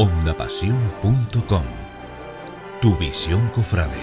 Ondapasión.com. Tu visión cofrade.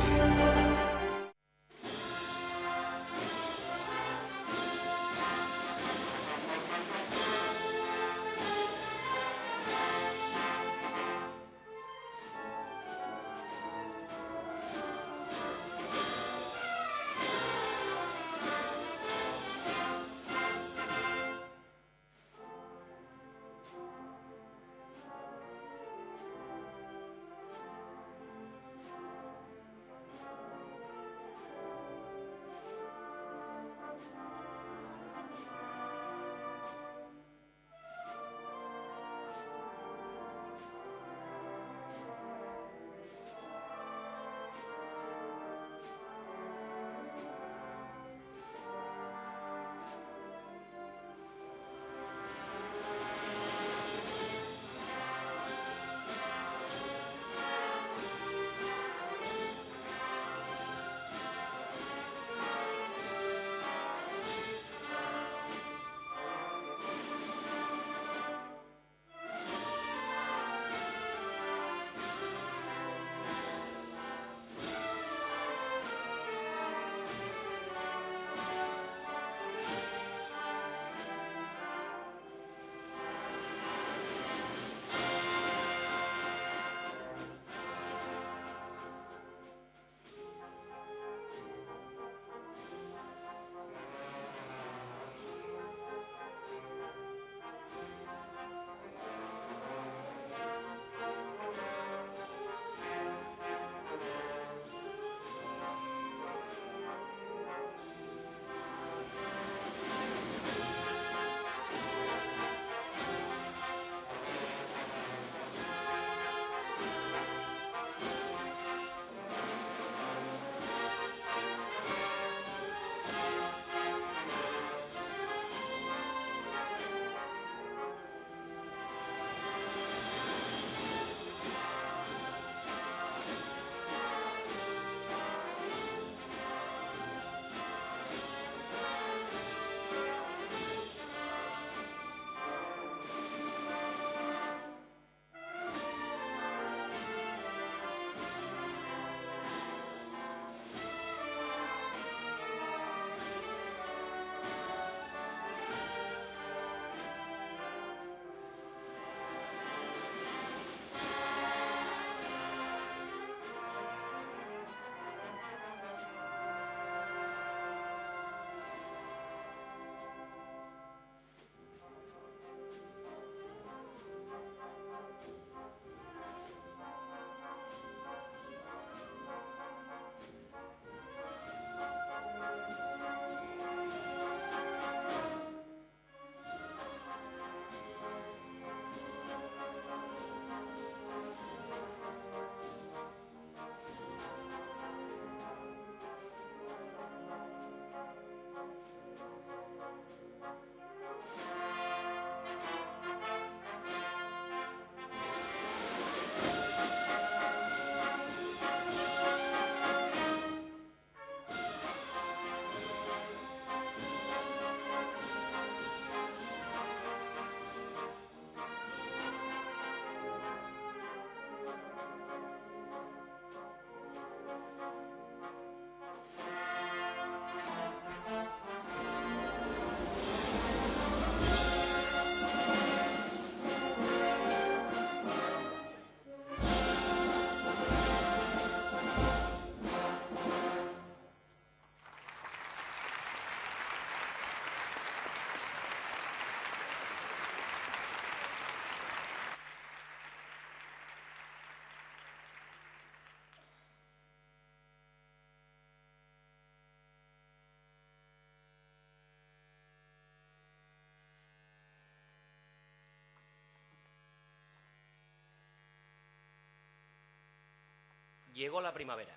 Llegó la primavera.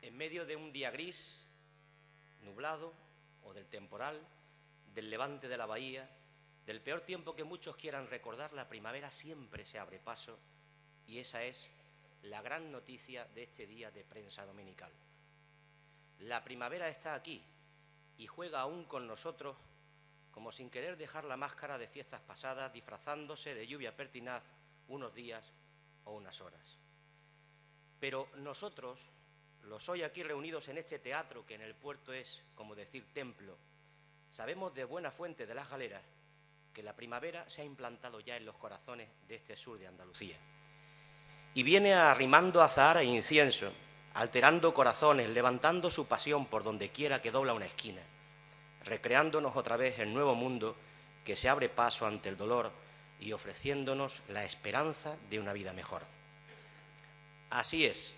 En medio de un día gris, nublado, o del temporal, del levante de la bahía, del peor tiempo que muchos quieran recordar, la primavera siempre se abre paso, y esa es la gran noticia de este día de prensa dominical. La primavera está aquí y juega aún con nosotros como sin querer dejar la máscara de fiestas pasadas, disfrazándose de lluvia pertinaz unos días o unas horas. Pero nosotros, los hoy aquí reunidos en este teatro, que en el puerto es, como decir, templo, sabemos de buena fuente de las galeras que la primavera se ha implantado ya en los corazones de este sur de Andalucía. Y viene arrimando azahar e incienso, alterando corazones, levantando su pasión por donde quiera que dobla una esquina, recreándonos otra vez el nuevo mundo que se abre paso ante el dolor y ofreciéndonos la esperanza de una vida mejor. Así es,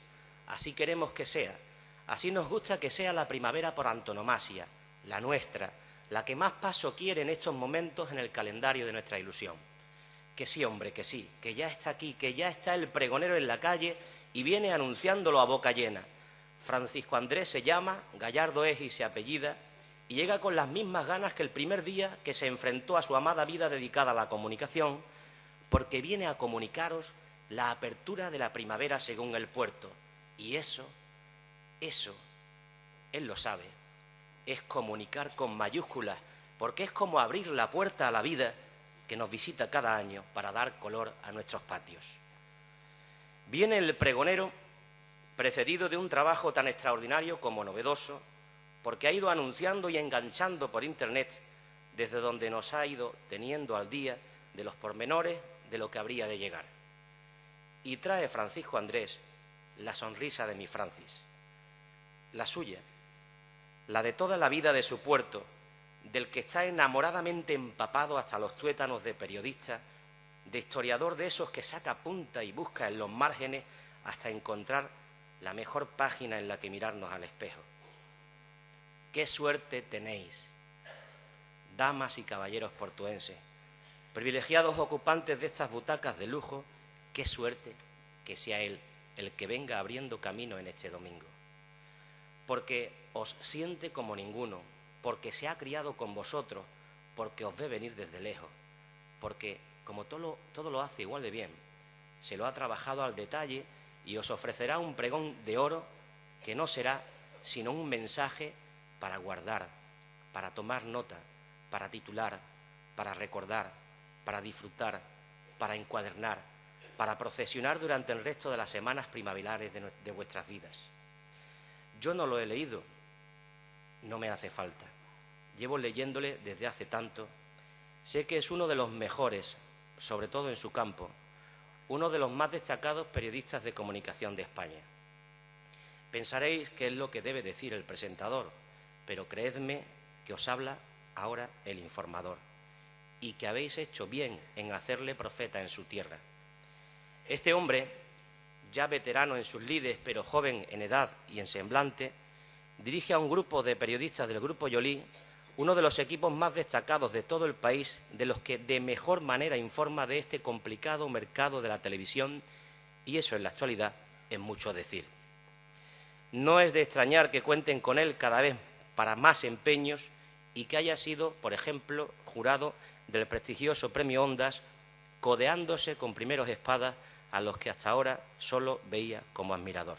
así queremos que sea, así nos gusta que sea la primavera por antonomasia, la nuestra, la que más paso quiere en estos momentos en el calendario de nuestra ilusión. Que sí, hombre, que sí, que ya está aquí, que ya está el pregonero en la calle y viene anunciándolo a boca llena. Francisco Andrés se llama, Gallardo es y se apellida, y llega con las mismas ganas que el primer día que se enfrentó a su amada vida dedicada a la comunicación, porque viene a comunicaros la apertura de la primavera según el puerto. Y eso, él lo sabe, es comunicar con mayúsculas, porque es como abrir la puerta a la vida que nos visita cada año para dar color a nuestros patios. Viene el pregonero precedido de un trabajo tan extraordinario como novedoso, porque ha ido anunciando y enganchando por Internet, desde donde nos ha ido teniendo al día de los pormenores de lo que habría de llegar. Y trae Francisco Andrés la sonrisa de mi Francis, la suya, la de toda la vida de su puerto, del que está enamoradamente empapado hasta los tuétanos de periodista, de historiador de esos que saca punta y busca en los márgenes hasta encontrar la mejor página en la que mirarnos al espejo. ¡Qué suerte tenéis, damas y caballeros portuenses, privilegiados ocupantes de estas butacas de lujo! ¡Qué suerte que sea él el que venga abriendo camino en este domingo! Porque os siente como ninguno, porque se ha criado con vosotros, porque os ve venir desde lejos, porque, como todo lo hace igual de bien, se lo ha trabajado al detalle y os ofrecerá un pregón de oro que no será sino un mensaje para guardar, para tomar nota, para titular, para recordar, para disfrutar, para encuadernar, para procesionar durante el resto de las semanas primaverales de vuestras vidas. Yo no lo he leído, no me hace falta. Llevo leyéndole desde hace tanto. Sé que es uno de los mejores, sobre todo en su campo, uno de los más destacados periodistas de comunicación de España. Pensaréis que es lo que debe decir el presentador, pero creedme que os habla ahora el informador, y que habéis hecho bien en hacerle profeta en su tierra. Este hombre, ya veterano en sus lides, pero joven en edad y en semblante, dirige a un grupo de periodistas del Grupo Yolí, uno de los equipos más destacados de todo el país, de los que de mejor manera informa de este complicado mercado de la televisión, y eso en la actualidad es mucho decir. No es de extrañar que cuenten con él cada vez para más empeños y que haya sido, por ejemplo, jurado del prestigioso Premio Ondas, codeándose con primeros espadas a los que hasta ahora solo veía como admirador.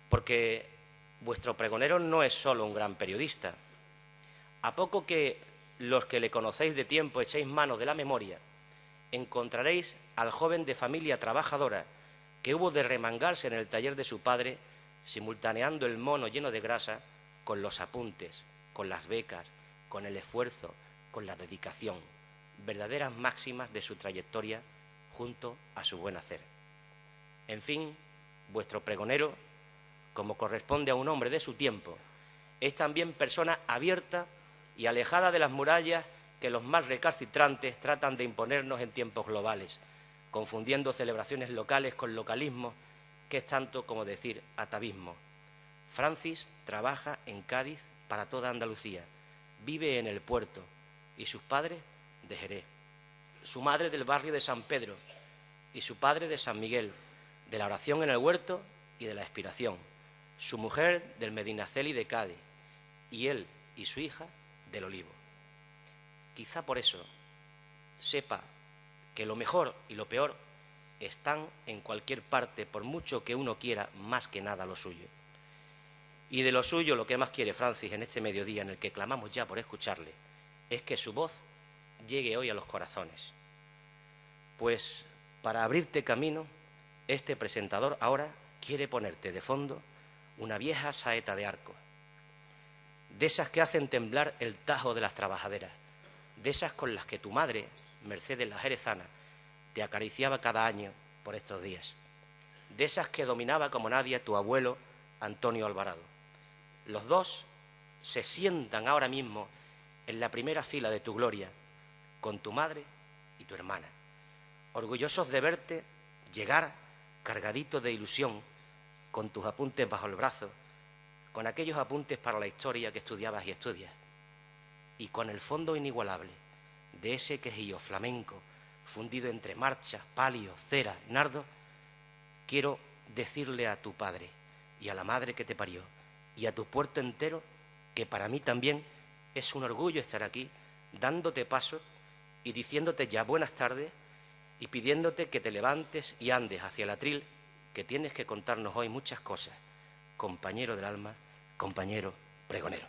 Porque vuestro pregonero no es solo un gran periodista. A poco que los que le conocéis de tiempo echéis mano de la memoria, encontraréis al joven de familia trabajadora que hubo de remangarse en el taller de su padre, simultaneando el mono lleno de grasa con los apuntes, con las becas, con el esfuerzo, con la dedicación, verdaderas máximas de su trayectoria junto a su buen hacer. En fin, vuestro pregonero, como corresponde a un hombre de su tiempo, es también persona abierta y alejada de las murallas que los más recalcitrantes tratan de imponernos en tiempos globales, confundiendo celebraciones locales con localismo, que es tanto como decir atavismo. Francis trabaja en Cádiz para toda Andalucía, vive en el puerto y sus padres de Jerez, su madre del barrio de San Pedro y su padre de San Miguel, de la oración en el huerto y de la expiración, su mujer del Medinaceli de Cádiz y él y su hija del Olivo. Quizá por eso sepa que lo mejor y lo peor están en cualquier parte, por mucho que uno quiera más que nada lo suyo. Y de lo suyo, lo que más quiere Francis en este mediodía en el que clamamos ya por escucharle, es que su voz llegue hoy a los corazones. Pues para abrirte camino, este presentador ahora quiere ponerte de fondo una vieja saeta de arco, de esas que hacen temblar el tajo de las trabajaderas, de esas con las que tu madre, Mercedes la Jerezana, te acariciaba cada año por estos días, de esas que dominaba como nadie tu abuelo Antonio Alvarado. Los dos se sientan ahora mismo en la primera fila de tu gloria, con tu madre y tu hermana, orgullosos de verte llegar cargadito de ilusión, con tus apuntes bajo el brazo, con aquellos apuntes para la historia que estudiabas y estudias, y con el fondo inigualable de ese quejillo flamenco fundido entre marchas, palio, cera, nardo, quiero decirle a tu padre y a la madre que te parió y a tu puerto entero que para mí también es un orgullo estar aquí dándote paso y diciéndote ya buenas tardes y pidiéndote que te levantes y andes hacia el atril, que tienes que contarnos hoy muchas cosas, compañero del alma, compañero pregonero.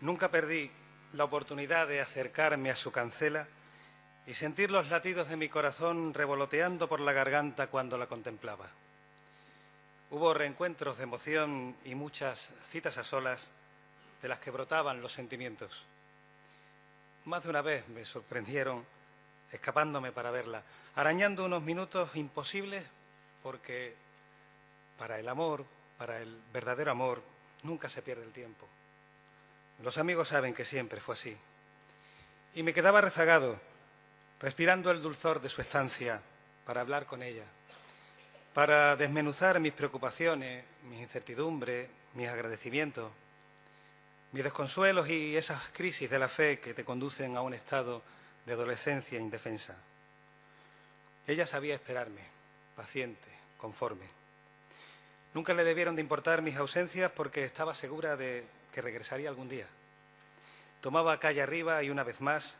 Nunca perdí la oportunidad de acercarme a su cancela y sentir los latidos de mi corazón revoloteando por la garganta cuando la contemplaba. Hubo reencuentros de emoción y muchas citas a solas de las que brotaban los sentimientos. Más de una vez me sorprendieron escapándome para verla, arañando unos minutos imposibles porque para el amor, para el verdadero amor, nunca se pierde el tiempo. Los amigos saben que siempre fue así. Y me quedaba rezagado, respirando el dulzor de su estancia para hablar con ella, para desmenuzar mis preocupaciones, mis incertidumbres, mis agradecimientos, mis desconsuelos y esas crisis de la fe que te conducen a un estado de adolescencia indefensa. Ella sabía esperarme, paciente, conforme. Nunca le debieron de importar mis ausencias porque estaba segura de que regresaría algún día. Tomaba calle arriba y una vez más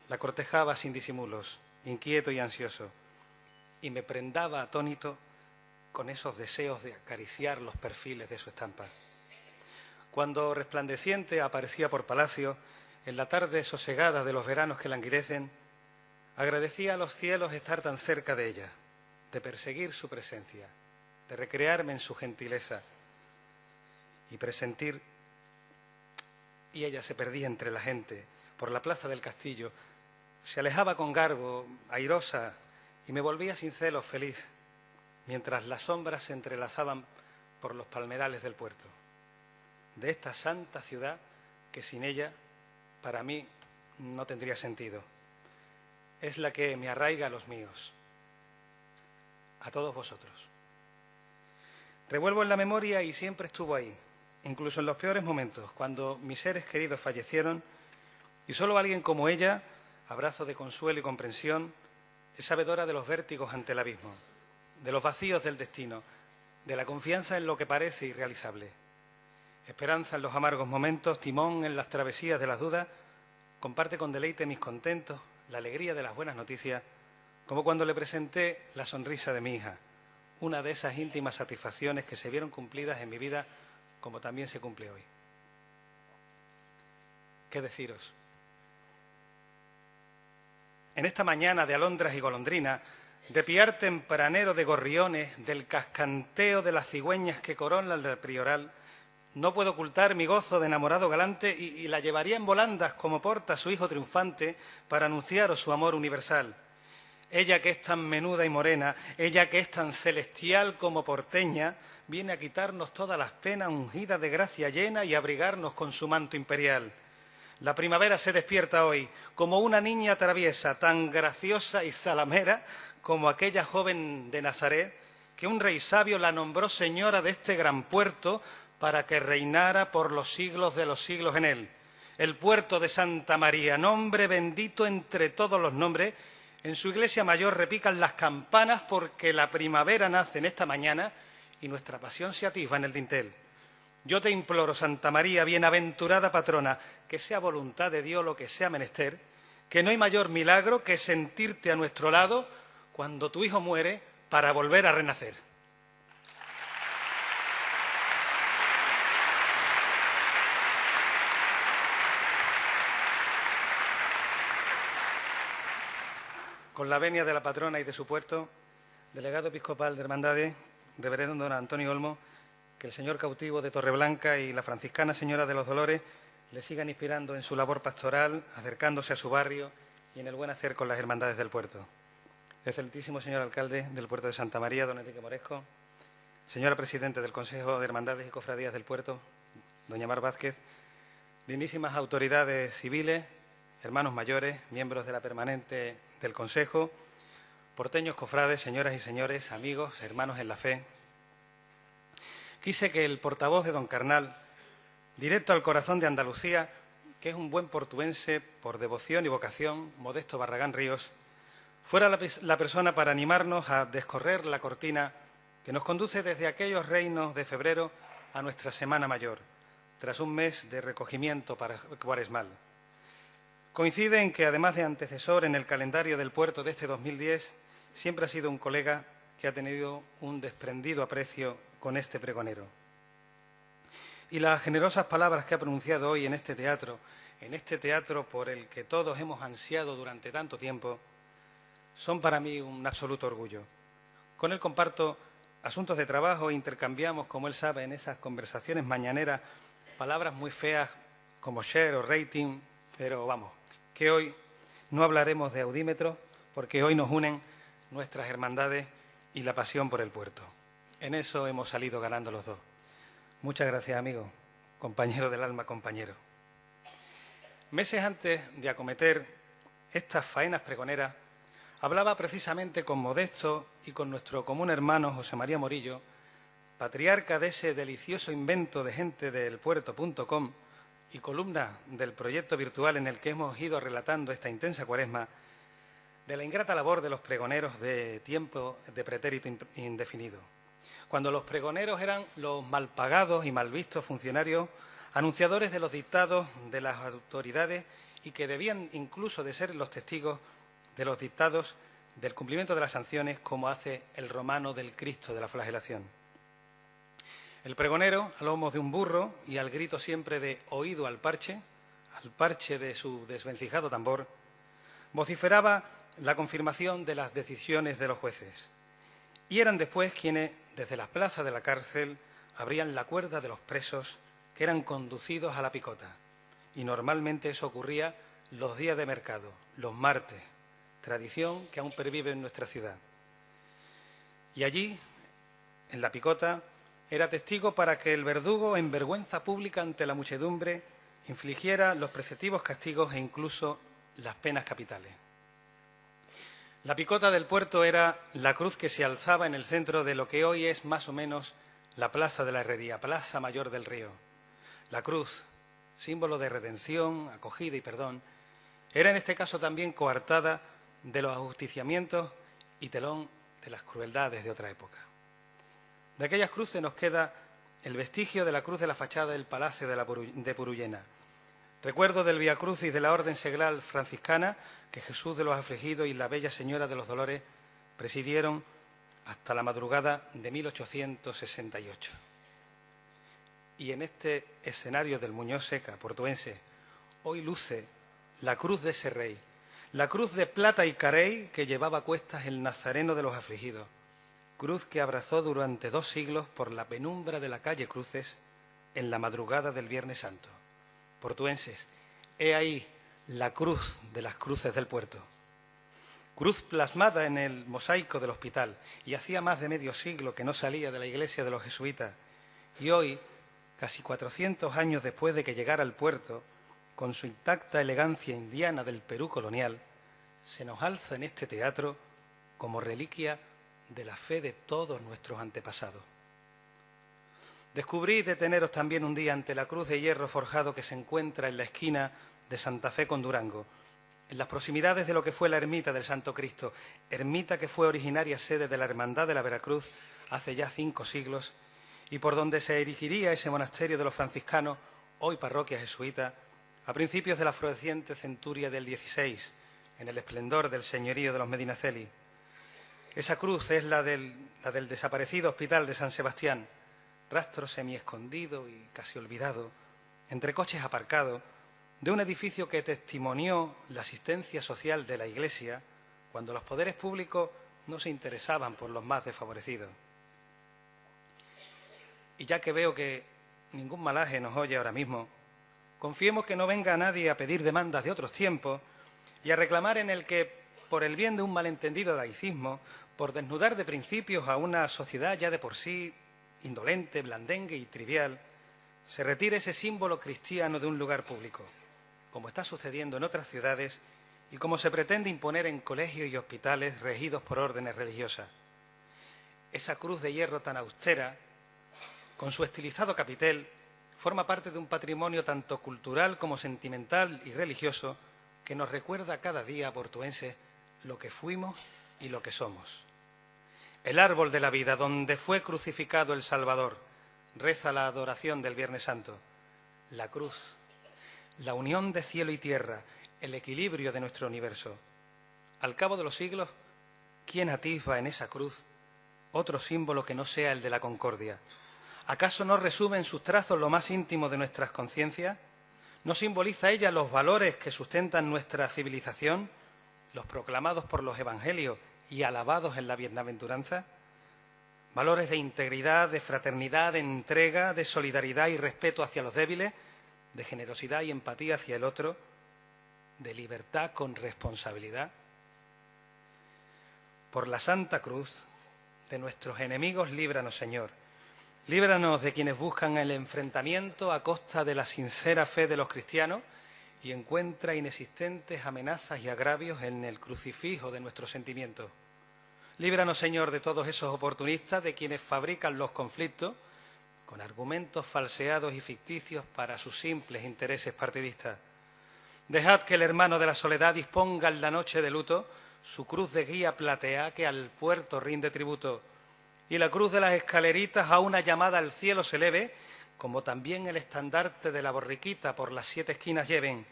la cortejaba sin disimulos, inquieto y ansioso, y me prendaba atónito con esos deseos de acariciar los perfiles de su estampa. Cuando resplandeciente aparecía por palacio, en la tarde sosegada de los veranos que languidecen, agradecía a los cielos estar tan cerca de ella, de perseguir su presencia, de recrearme en su gentileza y presentir. Y ella se perdía entre la gente, por la plaza del castillo, se alejaba con garbo, airosa, y me volvía sin celos feliz, mientras las sombras se entrelazaban por los palmerales del puerto, de esta santa ciudad que sin ella, para mí, no tendría sentido. Es la que me arraiga a los míos, a todos vosotros. Revuelvo en la memoria y siempre estuvo ahí, incluso en los peores momentos, cuando mis seres queridos fallecieron, y solo alguien como ella, abrazo de consuelo y comprensión, es sabedora de los vértigos ante el abismo, de los vacíos del destino, de la confianza en lo que parece irrealizable. Esperanza en los amargos momentos, timón en las travesías de las dudas, comparte con deleite mis contentos, la alegría de las buenas noticias, como cuando le presenté la sonrisa de mi hija, una de esas íntimas satisfacciones que se vieron cumplidas en mi vida como también se cumple hoy. ¿Qué deciros? En esta mañana de alondras y golondrinas, de piar tempranero de gorriones, del cascanteo de las cigüeñas que coronan el prioral No puedo ocultar mi gozo de enamorado galante y la llevaría en volandas como porta su hijo triunfante para anunciaros su amor universal. Ella que es tan menuda y morena, ella que es tan celestial como porteña, viene a quitarnos todas las penas ungidas de gracia llena y abrigarnos con su manto imperial. La primavera se despierta hoy como una niña traviesa, tan graciosa y zalamera como aquella joven de Nazaret, que un rey sabio la nombró señora de este gran puerto para que reinara por los siglos de los siglos en él. El puerto de Santa María, nombre bendito entre todos los nombres. En su iglesia mayor repican las campanas porque la primavera nace en esta mañana y nuestra pasión se atisba en el dintel. Yo te imploro, Santa María, bienaventurada patrona, que sea voluntad de Dios lo que sea menester, que no hay mayor milagro que sentirte a nuestro lado cuando tu hijo muere para volver a renacer. Con la venia de la patrona y de su puerto, delegado episcopal de Hermandades, reverendo don Antonio Olmo, que el señor cautivo de Torreblanca y la franciscana señora de los Dolores le sigan inspirando en su labor pastoral, acercándose a su barrio y en el buen hacer con las hermandades del puerto. Excelentísimo señor alcalde del puerto de Santa María, don Enrique Moresco, señora presidenta del Consejo de Hermandades y Cofradías del puerto, doña Mar Vázquez, dignísimas autoridades civiles, hermanos mayores, miembros de la permanente del Consejo, porteños cofrades, señoras y señores, amigos, hermanos en la fe. Quise que el portavoz de don Carnal, directo al corazón de Andalucía, que es un buen portuense por devoción y vocación, Modesto Barragán Ríos, fuera la persona para animarnos a descorrer la cortina que nos conduce desde aquellos reinos de febrero a nuestra Semana Mayor, tras un mes de recogimiento cuaresmal. Coincide en que, además de antecesor en el calendario del puerto de este 2010, siempre ha sido un colega que ha tenido un desprendido aprecio con este pregonero. Y las generosas palabras que ha pronunciado hoy en este teatro por el que todos hemos ansiado durante tanto tiempo, son para mí un absoluto orgullo. Con él comparto asuntos de trabajo e intercambiamos, como él sabe, en esas conversaciones mañaneras, palabras muy feas como share o rating, pero vamos, que hoy no hablaremos de audímetros porque hoy nos unen nuestras hermandades y la pasión por el puerto. En eso hemos salido ganando los dos. Muchas gracias, amigo, compañero del alma, compañero. Meses antes de acometer estas faenas pregoneras, hablaba precisamente con Modesto y con nuestro común hermano José María Morillo, patriarca de ese delicioso invento de gentedelpuerto.com y columna del proyecto virtual en el que hemos ido relatando esta intensa cuaresma, de la ingrata labor de los pregoneros de tiempo de pretérito indefinido, cuando los pregoneros eran los mal pagados y mal vistos funcionarios anunciadores de los dictados de las autoridades y que debían incluso de ser los testigos de los dictados del cumplimiento de las sanciones, como hace el romano del Cristo de la flagelación. El pregonero, a lomos de un burro y al grito siempre de oído al parche de su desvencijado tambor, vociferaba la confirmación de las decisiones de los jueces. Y eran después quienes, desde la plaza de la cárcel, abrían la cuerda de los presos que eran conducidos a la picota. Y normalmente eso ocurría los días de mercado, los martes, tradición que aún pervive en nuestra ciudad. Y allí, en la picota, era testigo para que el verdugo, en vergüenza pública ante la muchedumbre, infligiera los preceptivos castigos e incluso las penas capitales. La picota del puerto era la cruz que se alzaba en el centro de lo que hoy es más o menos la Plaza de la Herrería, Plaza Mayor del Río. La cruz, símbolo de redención, acogida y perdón, era en este caso también coartada de los ajusticiamientos y telón de las crueldades de otra época. De aquellas cruces nos queda el vestigio de la cruz de la fachada del Palacio de Purullena, recuerdo del Vía Crucis de la Orden Seglar franciscana que Jesús de los Afligidos y la Bella Señora de los Dolores presidieron hasta la madrugada de 1868. Y en este escenario del Muñoz Seca portuense, hoy luce la cruz de ese rey, la cruz de plata y carey que llevaba a cuestas el Nazareno de los Afligidos, cruz que abrazó durante 2 siglos por la penumbra de la calle Cruces en la madrugada del Viernes Santo. Portuenses, he ahí la cruz de las cruces del puerto. Cruz plasmada en el mosaico del hospital, y hacía más de medio siglo que no salía de la iglesia de los jesuitas. Y hoy, casi 400 años después de que llegara al puerto, con su intacta elegancia indiana del Perú colonial, se nos alza en este teatro como reliquia de la fe de todos nuestros antepasados. Descubrí deteneros también un día ante la cruz de hierro forjado que se encuentra en la esquina de Santa Fe con Durango, en las proximidades de lo que fue la ermita del Santo Cristo, ermita que fue originaria sede de la Hermandad de la Veracruz hace ya 5 siglos, y por donde se erigiría ese monasterio de los franciscanos, hoy parroquia jesuita, a principios de la floreciente centuria del XVI, en el esplendor del señorío de los Medinaceli. Esa cruz es la del desaparecido Hospital de San Sebastián, rastro semiescondido y casi olvidado, entre coches aparcados, de un edificio que testimonió la asistencia social de la Iglesia cuando los poderes públicos no se interesaban por los más desfavorecidos. Y ya que veo que ningún malaje nos oye ahora mismo, confiemos que no venga nadie a pedir demandas de otros tiempos y a reclamar en el que, por el bien de un malentendido laicismo, por desnudar de principios a una sociedad ya de por sí indolente, blandengue y trivial, se retire ese símbolo cristiano de un lugar público, como está sucediendo en otras ciudades y como se pretende imponer en colegios y hospitales regidos por órdenes religiosas. Esa cruz de hierro tan austera, con su estilizado capitel, forma parte de un patrimonio tanto cultural como sentimental y religioso que nos recuerda cada día a portuenses lo que fuimos y lo que somos. El árbol de la vida, donde fue crucificado el Salvador, reza la adoración del Viernes Santo. La cruz, la unión de cielo y tierra, el equilibrio de nuestro universo. Al cabo de los siglos, ¿quién atisba en esa cruz otro símbolo que no sea el de la concordia? ¿Acaso no resume en sus trazos lo más íntimo de nuestras conciencias? ¿No simboliza ella los valores que sustentan nuestra civilización, los proclamados por los evangelios y alabados en la bienaventuranza? Valores de integridad, de fraternidad, de entrega, de solidaridad y respeto hacia los débiles, de generosidad y empatía hacia el otro, de libertad con responsabilidad. Por la Santa Cruz, de nuestros enemigos, líbranos, Señor. Líbranos de quienes buscan el enfrentamiento a costa de la sincera fe de los cristianos y encuentra inexistentes amenazas y agravios en el crucifijo de nuestros sentimientos. Líbranos, Señor, de todos esos oportunistas, de quienes fabrican los conflictos con argumentos falseados y ficticios para sus simples intereses partidistas. Dejad que el hermano de la soledad disponga en la noche de luto su cruz de guía platea que al puerto rinde tributo, y la cruz de las escaleritas a una llamada al cielo se eleve, como también el estandarte de la borriquita por las 7 esquinas lleven,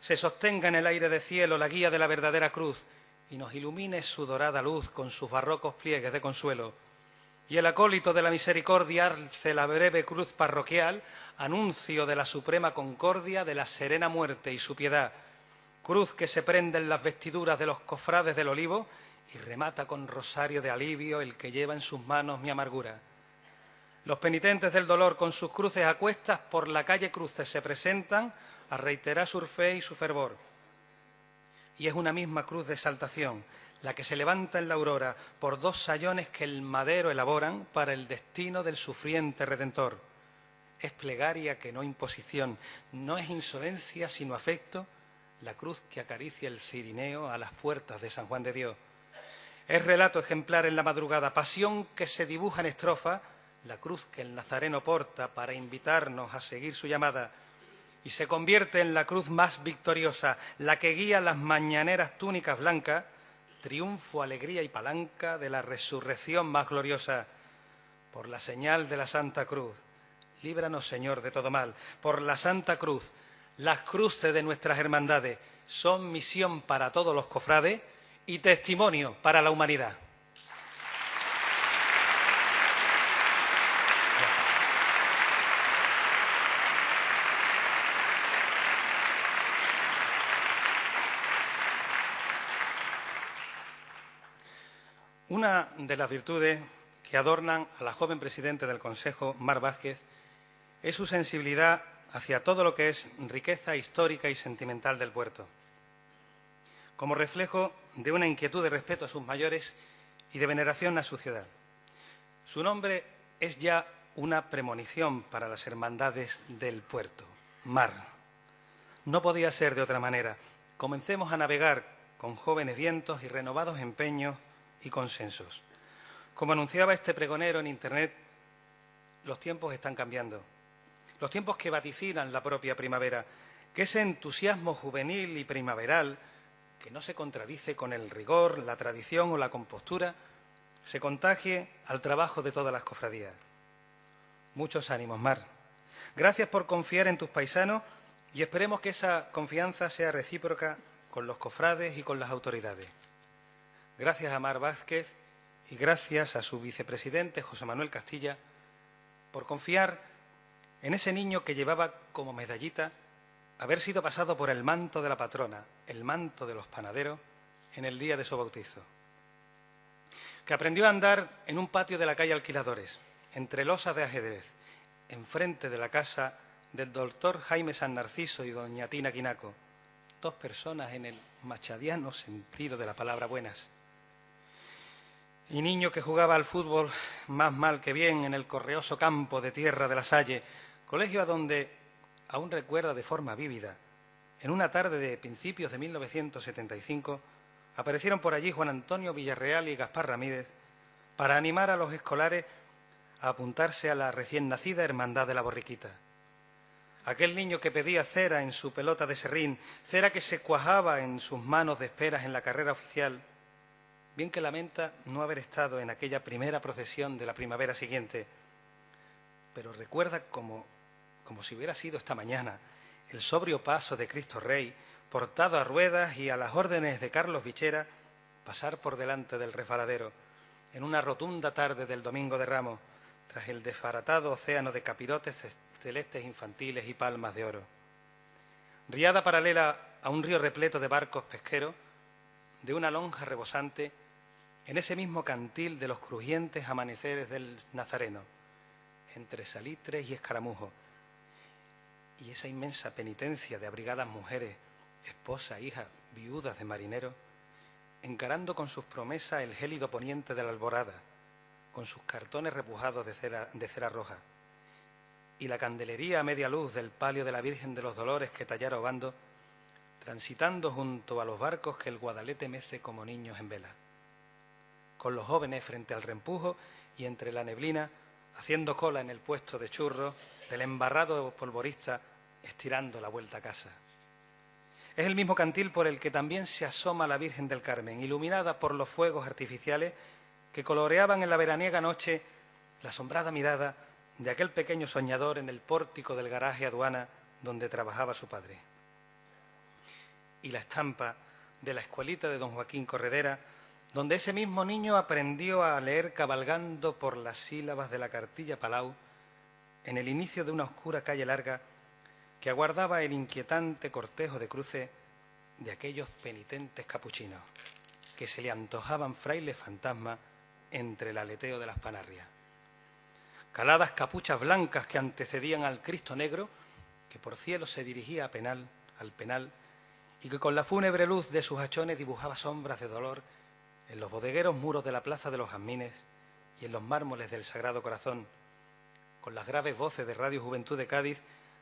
se sostenga en el aire de cielo la guía de la verdadera cruz, y nos ilumine su dorada luz con sus barrocos pliegues de consuelo. Y el acólito de la misericordia alce la breve cruz parroquial, anuncio de la suprema concordia, de la serena muerte y su piedad, cruz que se prende en las vestiduras de los cofrades del olivo y remata con rosario de alivio el que lleva en sus manos mi amargura. Los penitentes del dolor con sus cruces a cuestas por la calle Cruces se presentan a reiterar su fe y su fervor. Y es una misma cruz de exaltación, la que se levanta en la aurora por 2 sayones que el madero elaboran para el destino del sufriente Redentor. Es plegaria que no imposición, no es insolencia sino afecto, la cruz que acaricia el cirineo a las puertas de San Juan de Dios. Es relato ejemplar en la madrugada, pasión que se dibuja en estrofa, la cruz que el Nazareno porta para invitarnos a seguir su llamada, y se convierte en la cruz más victoriosa, la que guía las mañaneras túnicas blancas, triunfo, alegría y palanca de la resurrección más gloriosa. Por la señal de la Santa Cruz, líbranos, Señor, de todo mal. Por la Santa Cruz, las cruces de nuestras hermandades son misión para todos los cofrades y testimonio para la humanidad. Una de las virtudes que adornan a la joven presidenta del Consejo, Mar Vázquez, es su sensibilidad hacia todo lo que es riqueza histórica y sentimental del puerto, como reflejo de una inquietud de respeto a sus mayores y de veneración a su ciudad. Su nombre es ya una premonición para las hermandades del puerto, mar. No podía ser de otra manera. Comencemos a navegar con jóvenes vientos y renovados empeños y consensos. Como anunciaba este pregonero en Internet, los tiempos están cambiando. Los tiempos que vaticinan la propia primavera, que ese entusiasmo juvenil y primaveral, que no se contradice con el rigor, la tradición o la compostura, se contagie al trabajo de todas las cofradías. Muchos ánimos, Mar. Gracias por confiar en tus paisanos y esperemos que esa confianza sea recíproca con los cofrades y con las autoridades. Gracias a Mar Vázquez y gracias a su vicepresidente, José Manuel Castilla, por confiar en ese niño que llevaba como medallita haber sido pasado por el manto de la patrona, el manto de los panaderos, en el día de su bautizo. Que aprendió a andar en un patio de la calle Alquiladores, entre losas de ajedrez, enfrente de la casa del doctor Jaime San Narciso y doña Tina Quinaco, dos personas en el machadiano sentido de la palabra buenas. Y niño que jugaba al fútbol más mal que bien en el correoso campo de Tierra de la Salle, colegio a donde aún recuerda de forma vívida, en una tarde de principios de 1975, aparecieron por allí Juan Antonio Villarreal y Gaspar Ramírez para animar a los escolares a apuntarse a la recién nacida Hermandad de la Borriquita. Aquel niño que pedía cera en su pelota de serrín, cera que se cuajaba en sus manos de esperas en la carrera oficial, bien que lamenta no haber estado en aquella primera procesión de la primavera siguiente, pero recuerda como si hubiera sido esta mañana el sobrio paso de Cristo Rey, portado a ruedas y a las órdenes de Carlos Bichera, pasar por delante del resbaladero en una rotunda tarde del Domingo de Ramos, tras el desbaratado océano de capirotes celestes infantiles y palmas de oro. Riada paralela a un río repleto de barcos pesqueros, de una lonja rebosante, en ese mismo cantil de los crujientes amaneceres del Nazareno, entre salitres y escaramujos, y esa inmensa penitencia de abrigadas mujeres, esposas, hijas, viudas de marineros, encarando con sus promesas el gélido poniente de la alborada, con sus cartones repujados de cera roja, y la candelería a media luz del palio de la Virgen de los Dolores que tallara Obando, transitando junto a los barcos que el Guadalete mece como niños en vela, con los jóvenes frente al rempujo y entre la neblina, haciendo cola en el puesto de churros del embarrado polvorista, estirando la vuelta a casa. Es el mismo cantil por el que también se asoma la Virgen del Carmen, iluminada por los fuegos artificiales que coloreaban en la veraniega noche la asombrada mirada de aquel pequeño soñador en el pórtico del garaje aduana donde trabajaba su padre. Y la estampa de la escuelita de don Joaquín Corredera, donde ese mismo niño aprendió a leer cabalgando por las sílabas de la cartilla Palau, en el inicio de una oscura calle larga que aguardaba el inquietante cortejo de cruce de aquellos penitentes capuchinos que se le antojaban frailes fantasmas entre el aleteo de las panarrias. Caladas capuchas blancas que antecedían al Cristo Negro, que por cielo se dirigía al penal, y que con la fúnebre luz de sus hachones dibujaba sombras de dolor en los bodegueros muros de la Plaza de los Jazmines y en los mármoles del Sagrado Corazón, con las graves voces de Radio Juventud de Cádiz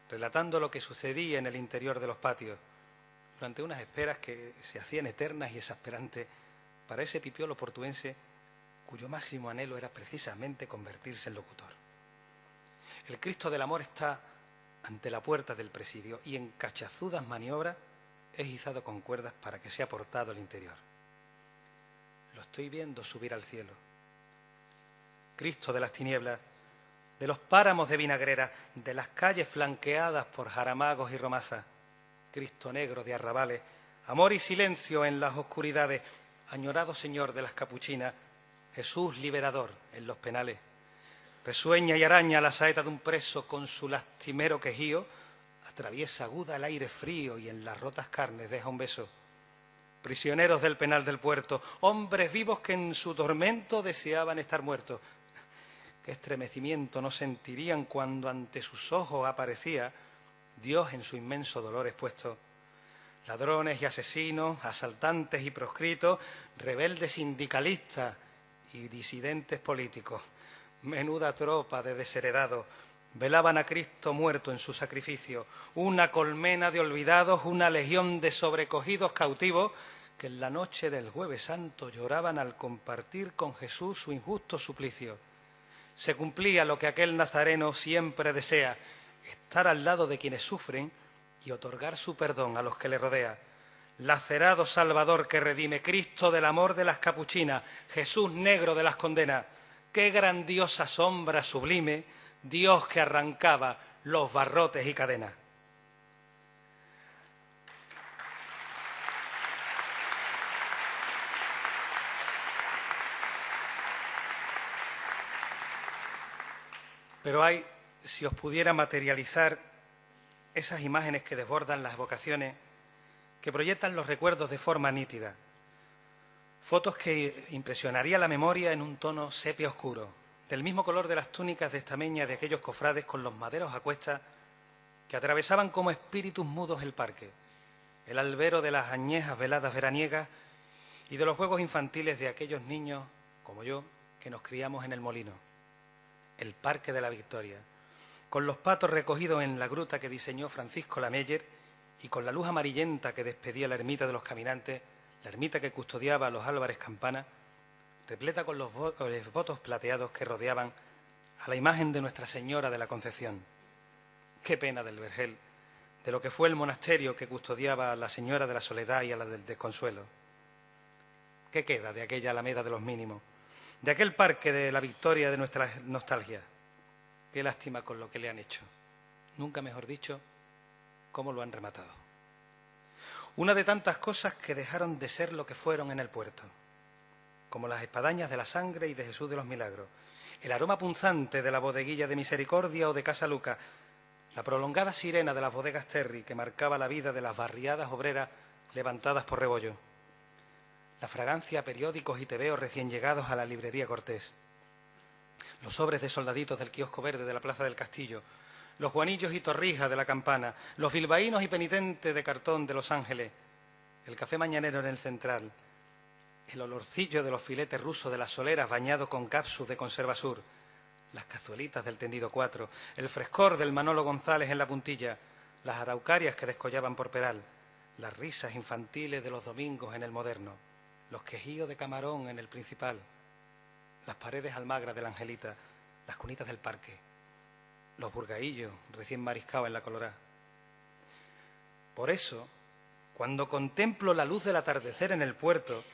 relatando lo que sucedía en el interior de los patios, durante unas esperas que se hacían eternas y exasperantes para ese pipiolo portuense cuyo máximo anhelo era precisamente convertirse en locutor. El Cristo del Amor está ante la puerta del presidio y en cachazudas maniobras es izado con cuerdas para que sea portado al interior. Lo estoy viendo subir al cielo. Cristo de las tinieblas, de los páramos de vinagrera, de las calles flanqueadas por jaramagos y romazas, Cristo negro de arrabales, amor y silencio en las oscuridades, añorado Señor de las capuchinas, Jesús liberador en los penales. Resueña y araña la saeta de un preso con su lastimero quejío, atraviesa aguda el aire frío y en las rotas carnes deja un beso. Prisioneros del penal del puerto, hombres vivos que en su tormento deseaban estar muertos. qué estremecimiento no sentirían cuando ante sus ojos aparecía Dios en su inmenso dolor expuesto. Ladrones y asesinos, asaltantes y proscritos, rebeldes sindicalistas y disidentes políticos, menuda tropa de desheredados, velaban a Cristo muerto en su sacrificio, una colmena de olvidados, una legión de sobrecogidos cautivos que en la noche del Jueves Santo lloraban al compartir con Jesús su injusto suplicio. Se cumplía lo que aquel nazareno siempre desea, estar al lado de quienes sufren y otorgar su perdón a los que le rodea. Lacerado Salvador que redime, Cristo del amor de las capuchinas, Jesús negro de las condenas, qué grandiosa sombra sublime, Dios que arrancaba los barrotes y cadenas. Pero hay, si os pudiera materializar esas imágenes que desbordan las vocaciones, que proyectan los recuerdos de forma nítida, fotos que impresionaría la memoria en un tono sepia oscuro, del mismo color de las túnicas de estameña de aquellos cofrades con los maderos a cuestas que atravesaban como espíritus mudos el parque, el albero de las añejas veladas veraniegas y de los juegos infantiles de aquellos niños, como yo, que nos criamos en el molino, el Parque de la Victoria, con los patos recogidos en la gruta que diseñó Francisco Lameyer y con la luz amarillenta que despedía la ermita de los caminantes, la ermita que custodiaba a los Álvarez Campana, repleta con los votos plateados que rodeaban a la imagen de Nuestra Señora de la Concepción. Qué pena del Vergel, de lo que fue el monasterio que custodiaba a la Señora de la Soledad y a la del Desconsuelo. ¿Qué queda de aquella Alameda de los Mínimos, de aquel Parque de la Victoria de nuestra nostalgia? Qué lástima con lo que le han hecho. Nunca mejor dicho, cómo lo han rematado. Una de tantas cosas que dejaron de ser lo que fueron en el puerto, como las espadañas de la Sangre y de Jesús de los Milagros, el aroma punzante de la bodeguilla de Misericordia o de Casa Luca, la prolongada sirena de las bodegas Terry que marcaba la vida de las barriadas obreras levantadas por Rebollo, la fragancia a periódicos y tebeos recién llegados a la librería Cortés, los sobres de soldaditos del kiosco verde de la Plaza del Castillo, los Juanillos y Torrijas de la Campana, los bilbaínos y penitentes de cartón de Los Ángeles, el café mañanero en el Central, el olorcillo de los filetes rusos de las soleras bañados con capsus de Conserva Sur, las cazuelitas del tendido 4, el frescor del Manolo González en la Puntilla, las araucarias que descollaban por Peral, las risas infantiles de los domingos en el Moderno, los quejíos de Camarón en el Principal, las paredes almagras de la Angelita, las cunitas del parque, los burgaillos recién mariscados en la Colorá. Por eso, cuando contemplo la luz del atardecer en el puerto,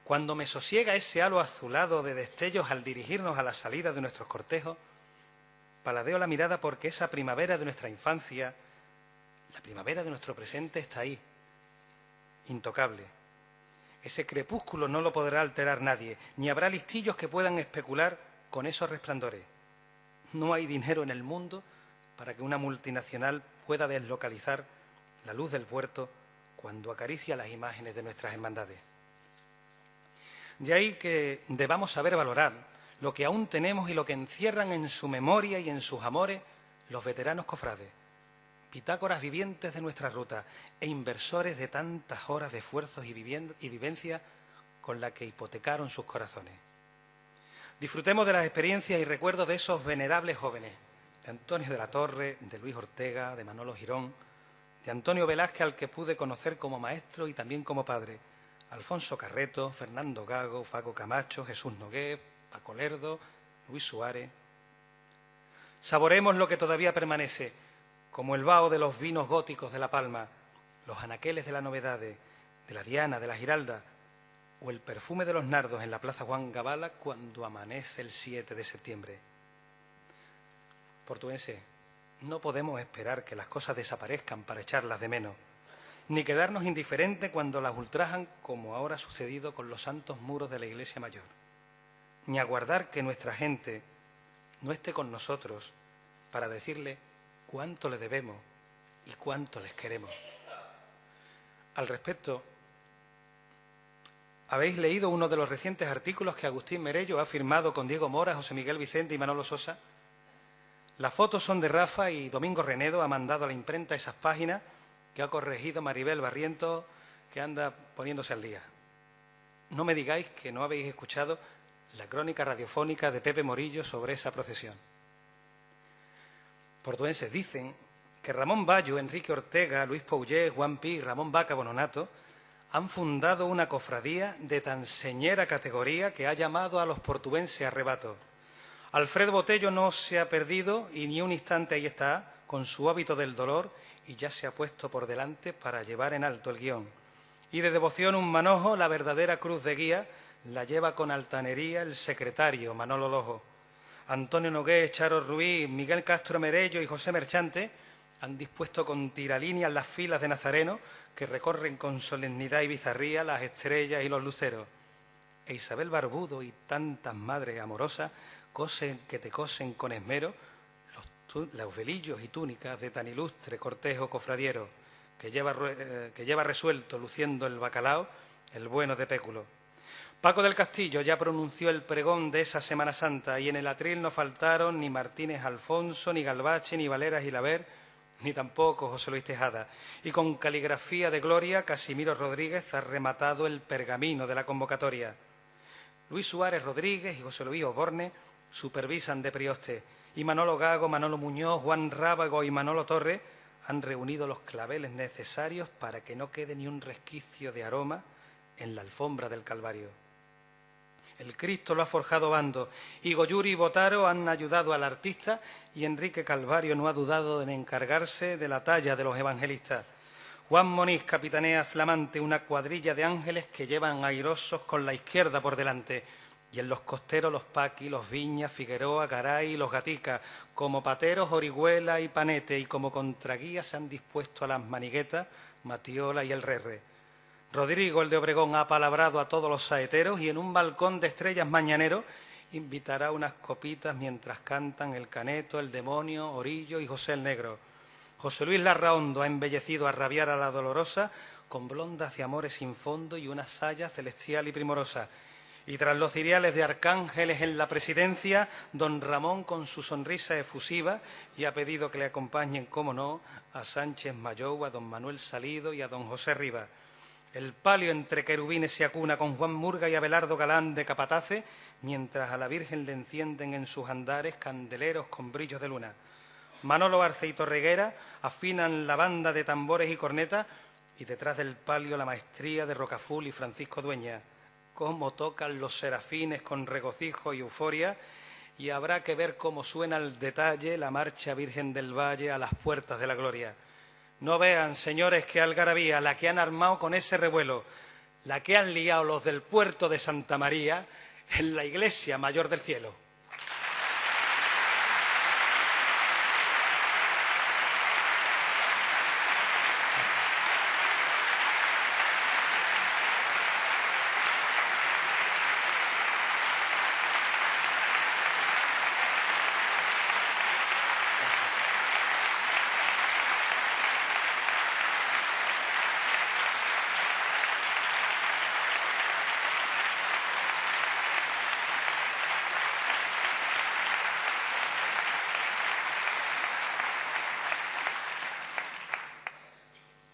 cuando me sosiega ese halo azulado de destellos al dirigirnos a la salida de nuestros cortejos, paladeo la mirada porque esa primavera de nuestra infancia, la primavera de nuestro presente está ahí, intocable. Ese crepúsculo no lo podrá alterar nadie, ni habrá listillos que puedan especular con esos resplandores. No hay dinero en el mundo para que una multinacional pueda deslocalizar la luz del puerto cuando acaricia las imágenes de nuestras hermandades. De ahí que debamos saber valorar lo que aún tenemos y lo que encierran en su memoria y en sus amores los veteranos cofrades, bitácoras vivientes de nuestra ruta e inversores de tantas horas de esfuerzos y vivencia con la que hipotecaron sus corazones. Disfrutemos de las experiencias y recuerdos de esos venerables jóvenes, de Antonio de la Torre, de Luis Ortega, de Manolo Girón, de Antonio Velázquez, al que pude conocer como maestro y también como padre, Alfonso Carreto, Fernando Gago, Faco Camacho, Jesús Nogué, Paco Lerdo, Luis Suárez. Saboremos lo que todavía permanece, como el vaho de los vinos góticos de La Palma, los anaqueles de la Novedades, de la Diana, de la Giralda, o el perfume de los nardos en la Plaza Juan Gabala cuando amanece el 7 de septiembre. Portuense, no podemos esperar que las cosas desaparezcan para echarlas de menos, ni quedarnos indiferentes cuando las ultrajan como ahora ha sucedido con los santos muros de la Iglesia Mayor, ni aguardar que nuestra gente no esté con nosotros para decirle cuánto le debemos y cuánto les queremos. Al respecto, ¿Habéis leído uno de los recientes artículos que Agustín Merello ha firmado con Diego Mora, José Miguel Vicente y Manolo Sosa? Las fotos son de Rafa y Domingo Renedo ha mandado a la imprenta esas páginas que ha corregido Maribel Barrientos, que anda poniéndose al día. No me digáis que no habéis escuchado la crónica radiofónica de Pepe Morillo sobre esa procesión. Portuenses dicen que Ramón Bayo, Enrique Ortega, Luis Poullés, Juan Pi y Ramón Vaca Bononato han fundado una cofradía de tan señera categoría que ha llamado a los portuenses a rebato. Alfredo Botello no se ha perdido y ni un instante ahí está, con su hábito del dolor, y ya se ha puesto por delante para llevar en alto el guión. Y de devoción un manojo, la verdadera cruz de guía, la lleva con altanería el secretario Manolo Lojo. Antonio Nogués, Charo Ruiz, Miguel Castro Merello y José Merchante han dispuesto con tiralíneas las filas de nazarenos que recorren con solemnidad y bizarría las estrellas y los luceros. E Isabel Barbudo y tantas madres amorosas que te cosen con esmero los velillos y túnicas de tan ilustre cortejo cofradiero que lleva resuelto, luciendo el bacalao, el bueno de Péculo. Paco del Castillo ya pronunció el pregón de esa Semana Santa y en el atril no faltaron ni Martínez Alfonso, ni Galvache, ni Valeras Gilaber, ni tampoco José Luis Tejada. Y con caligrafía de gloria, Casimiro Rodríguez ha rematado el pergamino de la convocatoria. Luis Suárez Rodríguez y José Luis Oborne supervisan de prioste, y Manolo Gago, Manolo Muñoz, Juan Rábago y Manolo Torres han reunido los claveles necesarios para que no quede ni un resquicio de aroma en la alfombra del Calvario. El Cristo lo ha forjado Bando, y Goyuri y Botaro han ayudado al artista, y Enrique Calvario no ha dudado en encargarse de la talla de los evangelistas. Juan Moniz capitanea flamante una cuadrilla de ángeles que llevan airosos con la izquierda por delante, y en los costeros los Paqui, los Viñas, Figueroa, Garay y los Gatica, como pateros Orihuela y Panete, y como contraguías se han dispuesto a las maniguetas Matiola y el Rerre. Rodrigo, el de Obregón, ha palabrado a todos los saeteros y en un balcón de estrellas mañanero invitará unas copitas mientras cantan el Caneto, el Demonio, Orillo y José el Negro. José Luis Larraondo ha embellecido a rabiar a la Dolorosa con blondas de amores sin fondo y una saya celestial y primorosa. Y tras los ciriales de arcángeles en la presidencia, don Ramón con su sonrisa efusiva y ha pedido que le acompañen, como no, a Sánchez Mayou, a don Manuel Salido y a don José Rivas. El palio entre querubines se acuna con Juan Murga y Abelardo Galán de capatace, mientras a la Virgen le encienden en sus andares candeleros con brillos de luna. Manolo Arce y Torreguera afinan la banda de tambores y cornetas y detrás del palio la maestría de Rocaful y Francisco Dueña. Cómo tocan los serafines con regocijo y euforia, y habrá que ver cómo suena al detalle la marcha Virgen del Valle a las puertas de la gloria. No vean, señores, qué algarabía la que han armado con ese revuelo, la que han liado los del puerto de Santa María en la iglesia mayor del cielo.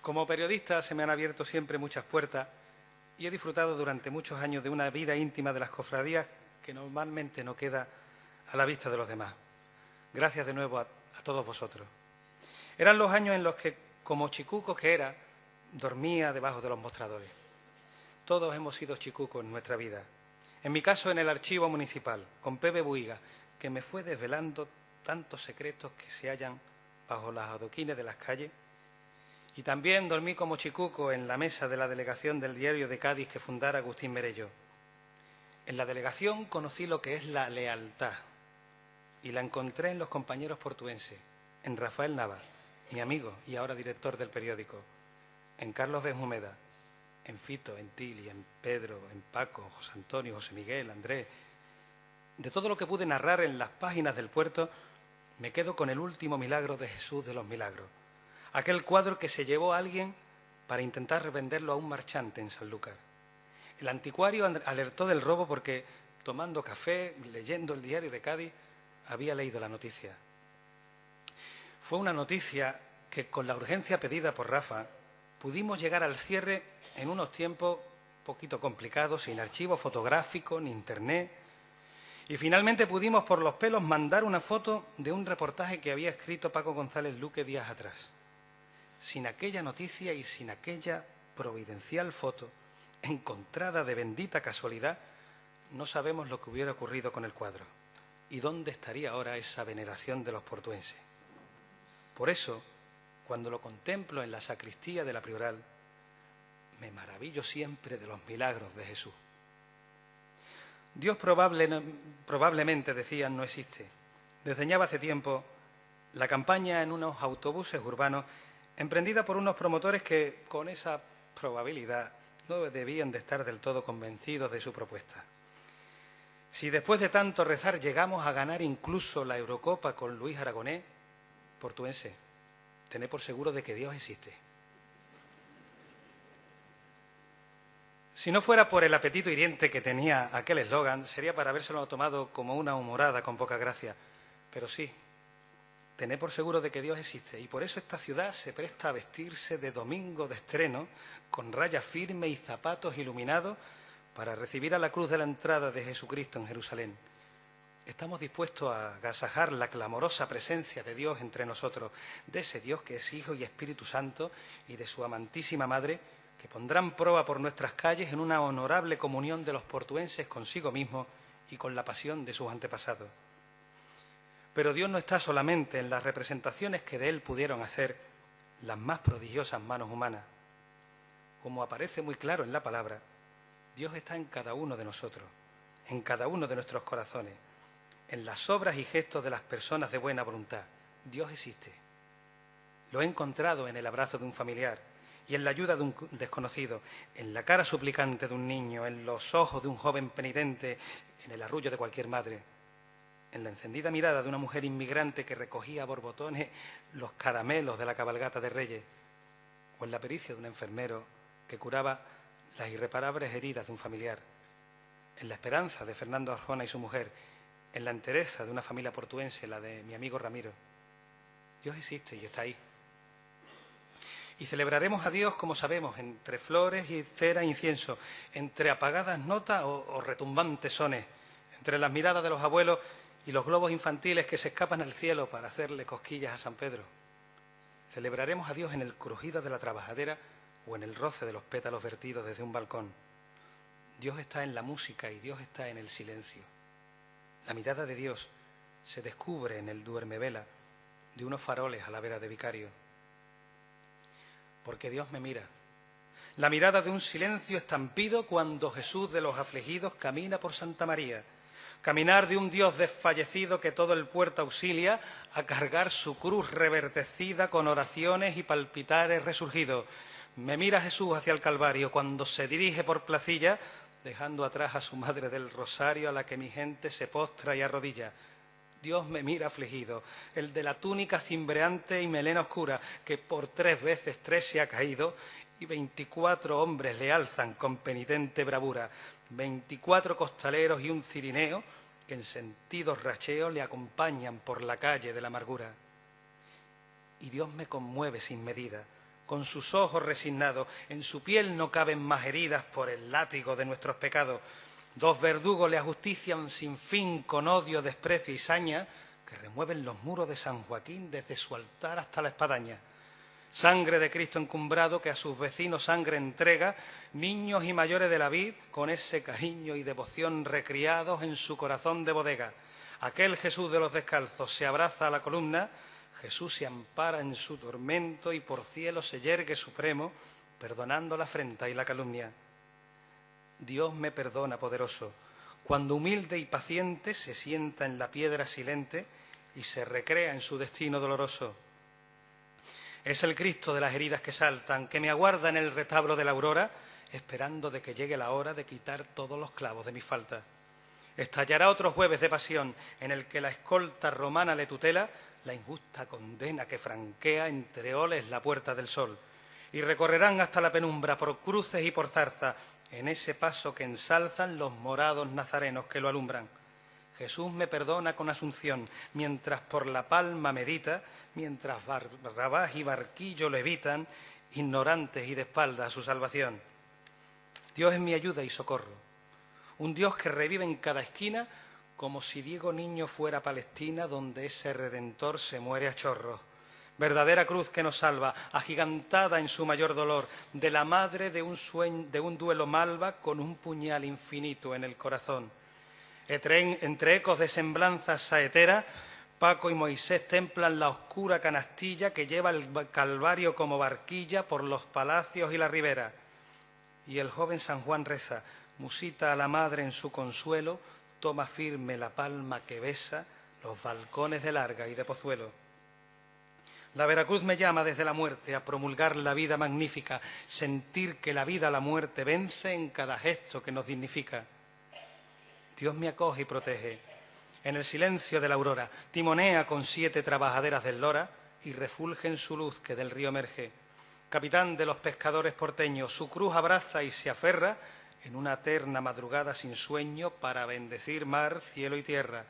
Como periodista se me han abierto siempre muchas puertas y he disfrutado durante muchos años de una vida íntima de las cofradías que normalmente no queda a la vista de los demás. Gracias de nuevo a todos vosotros. Eran los años en los que, como chicuco que era, dormía debajo de los mostradores. Todos hemos sido chicucos en nuestra vida. En mi caso, en el archivo municipal, con Pepe Buiga, que me fue desvelando tantos secretos que se hallan bajo las adoquines de las calles. Y también dormí como chicuco en la mesa de la delegación del Diario de Cádiz que fundara Agustín Merello. En la delegación conocí lo que es la lealtad y la encontré en los compañeros portuenses, en Rafael Navas, mi amigo y ahora director del periódico, en Carlos Benjumeda, en Fito, en Tili, en Pedro, en Paco, José Antonio, José Miguel, Andrés. De todo lo que pude narrar en las páginas del puerto, me quedo con el último milagro de Jesús de los milagros. Aquel cuadro que se llevó a alguien para intentar revenderlo a un marchante en Sanlúcar. El anticuario alertó del robo porque, tomando café, leyendo el diario de Cádiz, había leído la noticia. Fue una noticia que, con la urgencia pedida por Rafa, pudimos llegar al cierre en unos tiempos un poquito complicados, sin archivo fotográfico ni internet, y finalmente pudimos por los pelos mandar una foto de un reportaje que había escrito Paco González Luque días atrás. Sin aquella noticia y sin aquella providencial foto, encontrada de bendita casualidad, no sabemos lo que hubiera ocurrido con el cuadro y dónde estaría ahora esa veneración de los portuenses. Por eso, cuando lo contemplo en la sacristía de la Prioral, me maravillo siempre de los milagros de Jesús. Dios probablemente, decían, no existe. Desdeñaba hace tiempo la campaña en unos autobuses urbanos emprendida por unos promotores que, con esa probabilidad, no debían de estar del todo convencidos de su propuesta. Si después de tanto rezar llegamos a ganar incluso la Eurocopa con Luis Aragonés, portuense, tened por seguro de que Dios existe. Si no fuera por el apetito hiriente que tenía aquel eslogan, sería para habérselo tomado como una humorada con poca gracia. Pero sí, tened por seguro de que Dios existe, y por eso esta ciudad se presta a vestirse de domingo de estreno, con raya firme y zapatos iluminados, para recibir a la cruz de la entrada de Jesucristo en Jerusalén. Estamos dispuestos a agasajar la clamorosa presencia de Dios entre nosotros, de ese Dios que es Hijo y Espíritu Santo, y de su amantísima Madre, que pondrán prueba por nuestras calles en una honorable comunión de los portuenses consigo mismo y con la pasión de sus antepasados. Pero Dios no está solamente en las representaciones que de Él pudieron hacer las más prodigiosas manos humanas. Como aparece muy claro en la palabra, Dios está en cada uno de nosotros, en cada uno de nuestros corazones, en las obras y gestos de las personas de buena voluntad. Dios existe. Lo he encontrado en el abrazo de un familiar y en la ayuda de un desconocido, en la cara suplicante de un niño, en los ojos de un joven penitente, en el arrullo de cualquier madre, en la encendida mirada de una mujer inmigrante que recogía a borbotones los caramelos de la cabalgata de Reyes, o en la pericia de un enfermero que curaba las irreparables heridas de un familiar, en la esperanza de Fernando Arjona y su mujer, en la entereza de una familia portuense, la de mi amigo Ramiro. Dios existe y está ahí. Y celebraremos a Dios como sabemos, entre flores y cera e incienso, entre apagadas notas o retumbantes sones, entre las miradas de los abuelos y los globos infantiles que se escapan al cielo para hacerle cosquillas a San Pedro. Celebraremos a Dios en el crujido de la trabajadera o en el roce de los pétalos vertidos desde un balcón. Dios está en la música y Dios está en el silencio. La mirada de Dios se descubre en el duermevela de unos faroles a la vera de Vicario. Porque Dios me mira. La mirada de un silencio estampido cuando Jesús de los afligidos camina por Santa María. Caminar de un Dios desfallecido que todo el puerto auxilia a cargar su cruz revertecida con oraciones y palpitares resurgidos. Me mira Jesús hacia el Calvario cuando se dirige por Placilla, dejando atrás a su Madre del Rosario a la que mi gente se postra y arrodilla. Dios me mira afligido, el de la túnica cimbreante y melena oscura, que por 3 veces 3 se ha caído, y 24 hombres le alzan con penitente bravura, 24 costaleros y un cirineo, que en sentidos racheos le acompañan por la calle de la amargura. Y Dios me conmueve sin medida, con sus ojos resignados, en su piel no caben más heridas por el látigo de nuestros pecados. 2 verdugos le ajustician sin fin con odio, desprecio y saña, que remueven los muros de San Joaquín desde su altar hasta la espadaña. Sangre de Cristo encumbrado que a sus vecinos sangre entrega, niños y mayores de la vid, con ese cariño y devoción recriados en su corazón de bodega. Aquel Jesús de los descalzos se abraza a la columna, Jesús se ampara en su tormento y por cielo se yergue supremo, perdonando la afrenta y la calumnia. Dios me perdona, poderoso, cuando humilde y paciente se sienta en la piedra silente y se recrea en su destino doloroso. Es el Cristo de las heridas que saltan, que me aguarda en el retablo de la aurora, esperando de que llegue la hora de quitar todos los clavos de mi falta. Estallará otro jueves de pasión, en el que la escolta romana le tutela la injusta condena que franquea entre oles la puerta del sol. Y recorrerán hasta la penumbra por cruces y por zarzas, en ese paso que ensalzan los morados nazarenos que lo alumbran. Jesús me perdona con asunción, mientras por la palma medita, mientras Barrabás y Barquillo lo evitan, ignorantes y de espaldas a su salvación. Dios es mi ayuda y socorro, un Dios que revive en cada esquina, como si Diego Niño fuera Palestina, donde ese Redentor se muere a chorros. Verdadera cruz que nos salva, agigantada en su mayor dolor, de la madre de un duelo malva, con un puñal infinito en el corazón. Entre ecos de semblanzas saeteras, Paco y Moisés templan la oscura canastilla que lleva el Calvario como barquilla por los palacios y la ribera. Y el joven San Juan reza, musita a la madre en su consuelo, toma firme la palma que besa los balcones de Larga y de Pozuelo. La Veracruz me llama desde la muerte a promulgar la vida magnífica, sentir que la vida a la muerte vence en cada gesto que nos dignifica. Dios me acoge y protege. En el silencio de la aurora, timonea con 7 trabajaderas del Lora y refulge en su luz que del río emerge. Capitán de los pescadores porteños, su cruz abraza y se aferra en una eterna madrugada sin sueño para bendecir mar, cielo y tierra.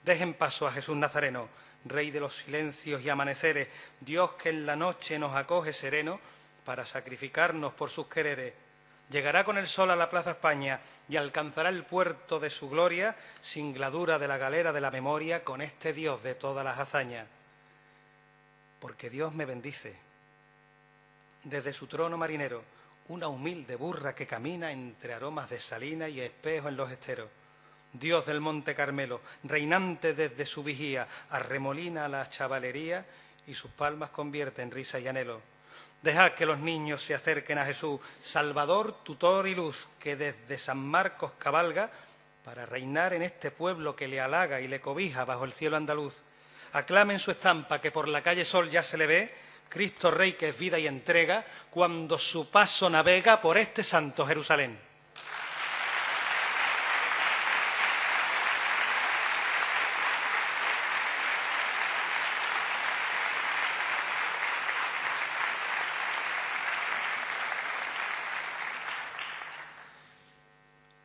Dejen paso a Jesús Nazareno, Rey de los silencios y amaneceres, Dios que en la noche nos acoge sereno para sacrificarnos por sus quereres. Llegará con el sol a la Plaza España y alcanzará el puerto de su gloria, sin gladura de la galera de la memoria, con este Dios de todas las hazañas. Porque Dios me bendice. Desde su trono marinero, una humilde burra que camina entre aromas de salina y espejo en los esteros. Dios del Monte Carmelo, reinante desde su vigía, arremolina la chavalería y sus palmas convierte en risa y anhelo. Dejad que los niños se acerquen a Jesús, Salvador, tutor y luz, que desde San Marcos cabalga para reinar en este pueblo que le halaga y le cobija bajo el cielo andaluz. Aclamen su estampa que por la calle Sol ya se le ve, Cristo Rey que es vida y entrega, cuando su paso navega por este santo Jerusalén.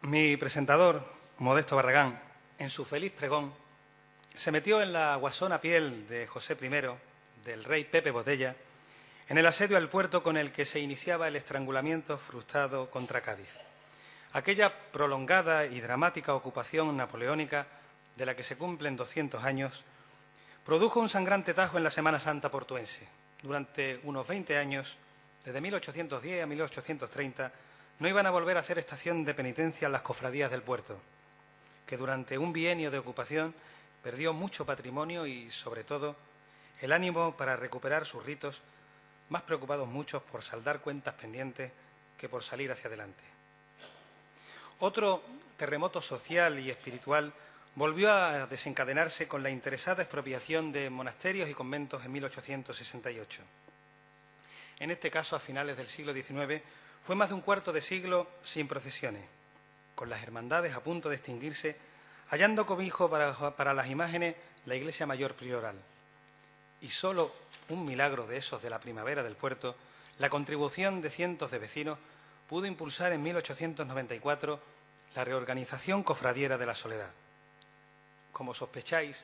Mi presentador, Modesto Barragán, en su feliz pregón, se metió en la guasona piel de José I, del rey Pepe Botella, en el asedio al puerto con el que se iniciaba el estrangulamiento frustrado contra Cádiz. Aquella prolongada y dramática ocupación napoleónica, de la que se cumplen 200 años, produjo un sangrante tajo en la Semana Santa portuense. Durante unos 20 años, desde 1810 a 1830, no iban a volver a hacer estación de penitencia las cofradías del puerto, que durante un bienio de ocupación perdió mucho patrimonio y, sobre todo, el ánimo para recuperar sus ritos, más preocupados muchos por saldar cuentas pendientes que por salir hacia adelante. Otro terremoto social y espiritual volvió a desencadenarse con la interesada expropiación de monasterios y conventos en 1868. En este caso, a finales del siglo XIX, fue más de un cuarto de siglo sin procesiones, con las hermandades a punto de extinguirse, hallando cobijo para las imágenes la iglesia mayor prioral. Y solo un milagro de esos de la primavera del puerto, la contribución de cientos de vecinos, pudo impulsar en 1894 la reorganización cofradiera de la Soledad. Como sospecháis,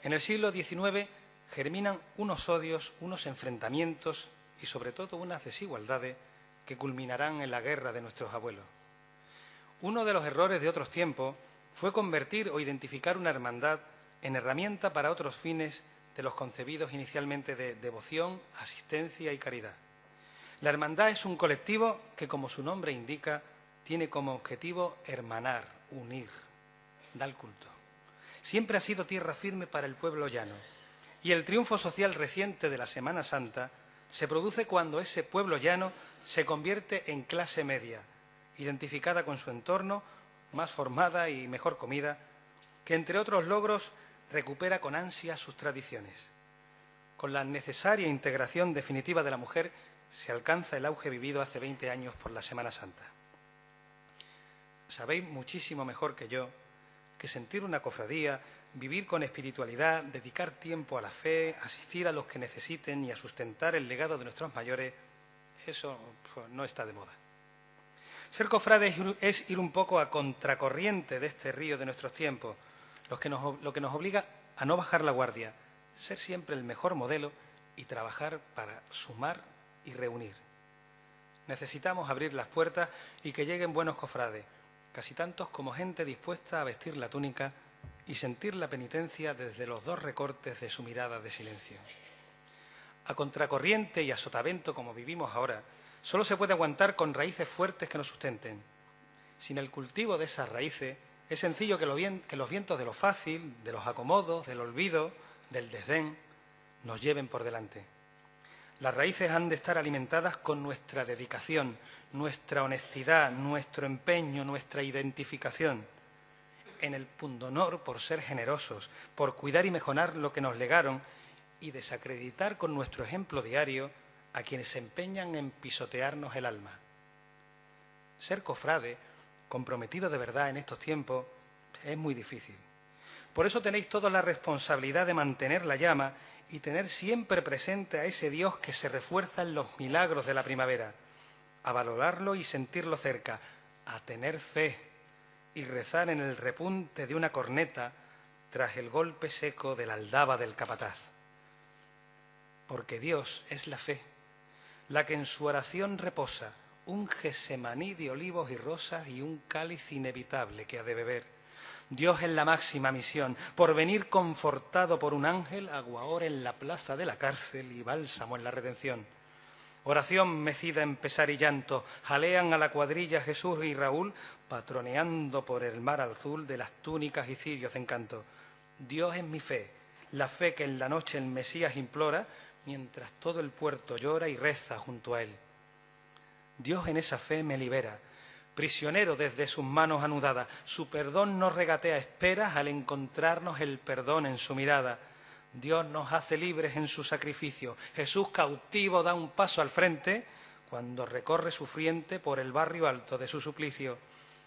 en el siglo XIX germinan unos odios, unos enfrentamientos y sobre todo unas desigualdades que culminarán en la guerra de nuestros abuelos. Uno de los errores de otros tiempos fue convertir o identificar una hermandad en herramienta para otros fines de los concebidos inicialmente de devoción, asistencia y caridad. La hermandad es un colectivo que, como su nombre indica, tiene como objetivo hermanar, unir, dar culto. Siempre ha sido tierra firme para el pueblo llano, y el triunfo social reciente de la Semana Santa se produce cuando ese pueblo llano se convierte en clase media, identificada con su entorno, más formada y mejor comida, que entre otros logros recupera con ansia sus tradiciones. Con la necesaria integración definitiva de la mujer se alcanza el auge vivido hace 20 años por la Semana Santa. Sabéis muchísimo mejor que yo que sentir una cofradía, vivir con espiritualidad, dedicar tiempo a la fe, asistir a los que necesiten y a sustentar el legado de nuestros mayores, eso no está de moda. Ser cofrade es ir un poco a contracorriente de este río de nuestros tiempos, lo que nos obliga a no bajar la guardia, ser siempre el mejor modelo y trabajar para sumar y reunir. Necesitamos abrir las puertas y que lleguen buenos cofrades, casi tantos como gente dispuesta a vestir la túnica y sentir la penitencia desde los dos recortes de su mirada de silencio. A contracorriente y a sotavento como vivimos ahora, solo se puede aguantar con raíces fuertes que nos sustenten. Sin el cultivo de esas raíces, es sencillo que los vientos de lo fácil, de los acomodos, del olvido, del desdén, nos lleven por delante. Las raíces han de estar alimentadas con nuestra dedicación, nuestra honestidad, nuestro empeño, nuestra identificación. En el pundonor por ser generosos, por cuidar y mejorar lo que nos legaron y desacreditar con nuestro ejemplo diario a quienes se empeñan en pisotearnos el alma. Ser cofrade, comprometido de verdad en estos tiempos, es muy difícil. Por eso tenéis toda la responsabilidad de mantener la llama y tener siempre presente a ese Dios que se refuerza en los milagros de la primavera, a valorarlo y sentirlo cerca, a tener fe y rezar en el repunte de una corneta tras el golpe seco de la aldaba del capataz. Porque Dios es la fe, la que en su oración reposa, un Gesemaní de olivos y rosas y un cáliz inevitable que ha de beber. Dios es la máxima misión, por venir confortado por un ángel, aguahor en la plaza de la cárcel y bálsamo en la redención. Oración mecida en pesar y llanto, jalean a la cuadrilla Jesús y Raúl, patroneando por el mar azul de las túnicas y cirios de encanto. Dios es mi fe, la fe que en la noche el Mesías implora, mientras todo el puerto llora y reza junto a él. Dios en esa fe me libera, prisionero desde sus manos anudadas. Su perdón nos regatea esperas al encontrarnos el perdón en su mirada. Dios nos hace libres en su sacrificio. Jesús cautivo da un paso al frente cuando recorre sufriente por el barrio alto de su suplicio.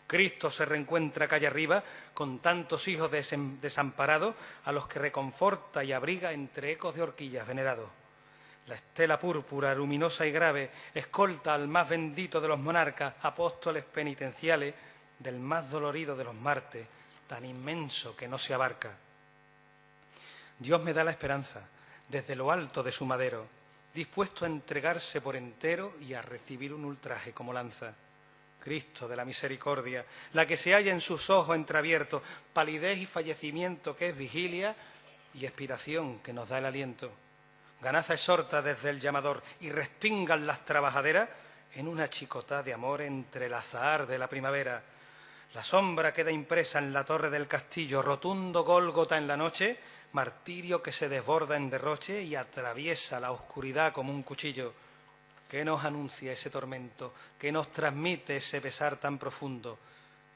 Cristo se reencuentra calle arriba con tantos hijos desamparados a los que reconforta y abriga entre ecos de horquillas venerados. La estela púrpura, luminosa y grave, escolta al más bendito de los monarcas, apóstoles penitenciales, del más dolorido de los martes, tan inmenso que no se abarca. Dios me da la esperanza, desde lo alto de su madero, dispuesto a entregarse por entero y a recibir un ultraje como lanza. Cristo de la misericordia, la que se halla en sus ojos entreabiertos, palidez y fallecimiento que es vigilia y expiración que nos da el aliento. Ganaza exhorta desde el llamador y respingan las trabajaderas en una chicotá de amor entre el azahar de la primavera. La sombra queda impresa en la torre del castillo, rotundo Gólgota en la noche, martirio que se desborda en derroche y atraviesa la oscuridad como un cuchillo. ¿Qué nos anuncia ese tormento? ¿Qué nos transmite ese pesar tan profundo?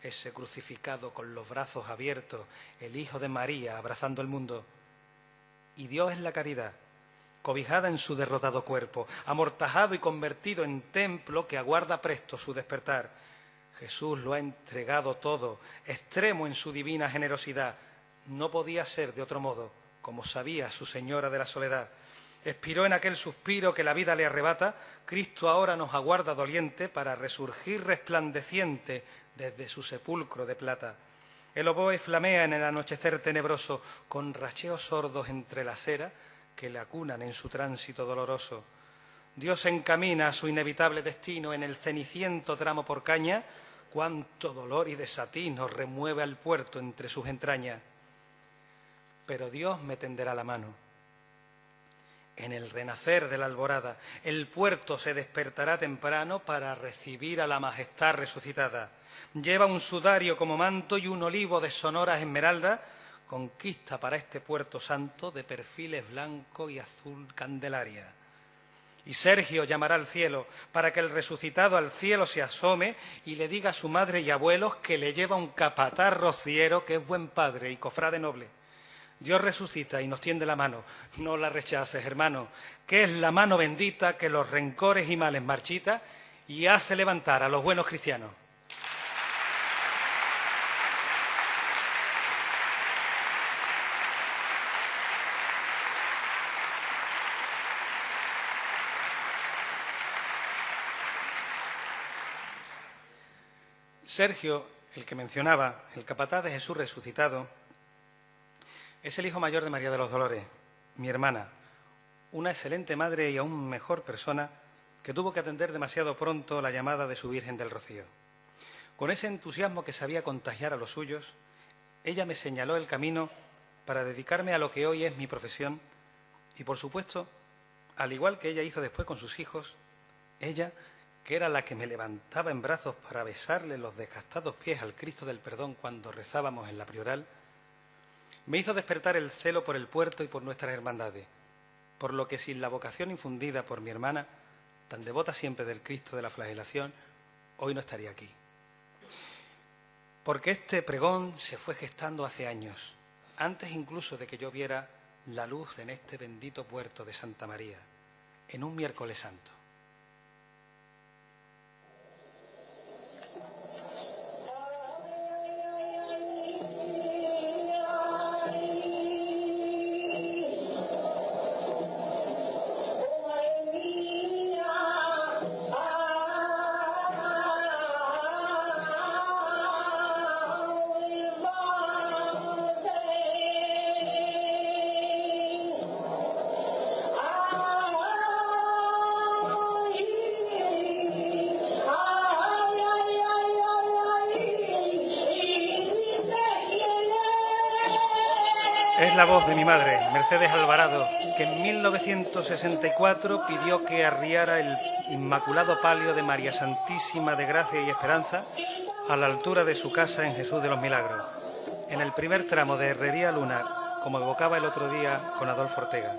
Ese crucificado con los brazos abiertos, el Hijo de María abrazando el mundo. Y Dios es la caridad, cobijada en su derrotado cuerpo, amortajado y convertido en templo que aguarda presto su despertar. Jesús lo ha entregado todo, extremo en su divina generosidad. No podía ser de otro modo, como sabía su Señora de la Soledad. Expiró en aquel suspiro que la vida le arrebata. Cristo ahora nos aguarda doliente para resurgir resplandeciente desde su sepulcro de plata. El oboe flamea en el anochecer tenebroso, con racheos sordos entre la cera que le acunan en su tránsito doloroso. Dios encamina a su inevitable destino en el ceniciento tramo por caña, cuánto dolor y desatino remueve al puerto entre sus entrañas. Pero Dios me tenderá la mano. En el renacer de la alborada, el puerto se despertará temprano para recibir a la majestad resucitada. Lleva un sudario como manto y un olivo de sonoras esmeraldas, conquista para este puerto santo de perfiles blanco y azul candelaria. Y Sergio llamará al cielo para que el resucitado al cielo se asome y le diga a su madre y abuelos que le lleva un capataz rociero que es buen padre y cofrade noble. Dios resucita y nos tiende la mano. No la rechaces, hermano, que es la mano bendita que los rencores y males marchita y hace levantar a los buenos cristianos. Sergio, el que mencionaba, el capataz de Jesús resucitado, es el hijo mayor de María de los Dolores, mi hermana, una excelente madre y aún mejor persona que tuvo que atender demasiado pronto la llamada de su Virgen del Rocío. Con ese entusiasmo que sabía contagiar a los suyos, ella me señaló el camino para dedicarme a lo que hoy es mi profesión y, por supuesto, al igual que ella hizo después con sus hijos, ella, que era la que me levantaba en brazos para besarle los desgastados pies al Cristo del Perdón cuando rezábamos en la prioral, me hizo despertar el celo por el puerto y por nuestras hermandades, por lo que sin la vocación infundida por mi hermana, tan devota siempre del Cristo de la Flagelación, hoy no estaría aquí. Porque este pregón se fue gestando hace años, antes incluso de que yo viera la luz en este bendito puerto de Santa María, en un miércoles santo. Es la voz de mi madre, Mercedes Alvarado, que en 1964 pidió que arriara el inmaculado palio de María Santísima de Gracia y Esperanza a la altura de su casa en Jesús de los Milagros, en el primer tramo de Herrería Luna, como evocaba el otro día con Adolfo Ortega.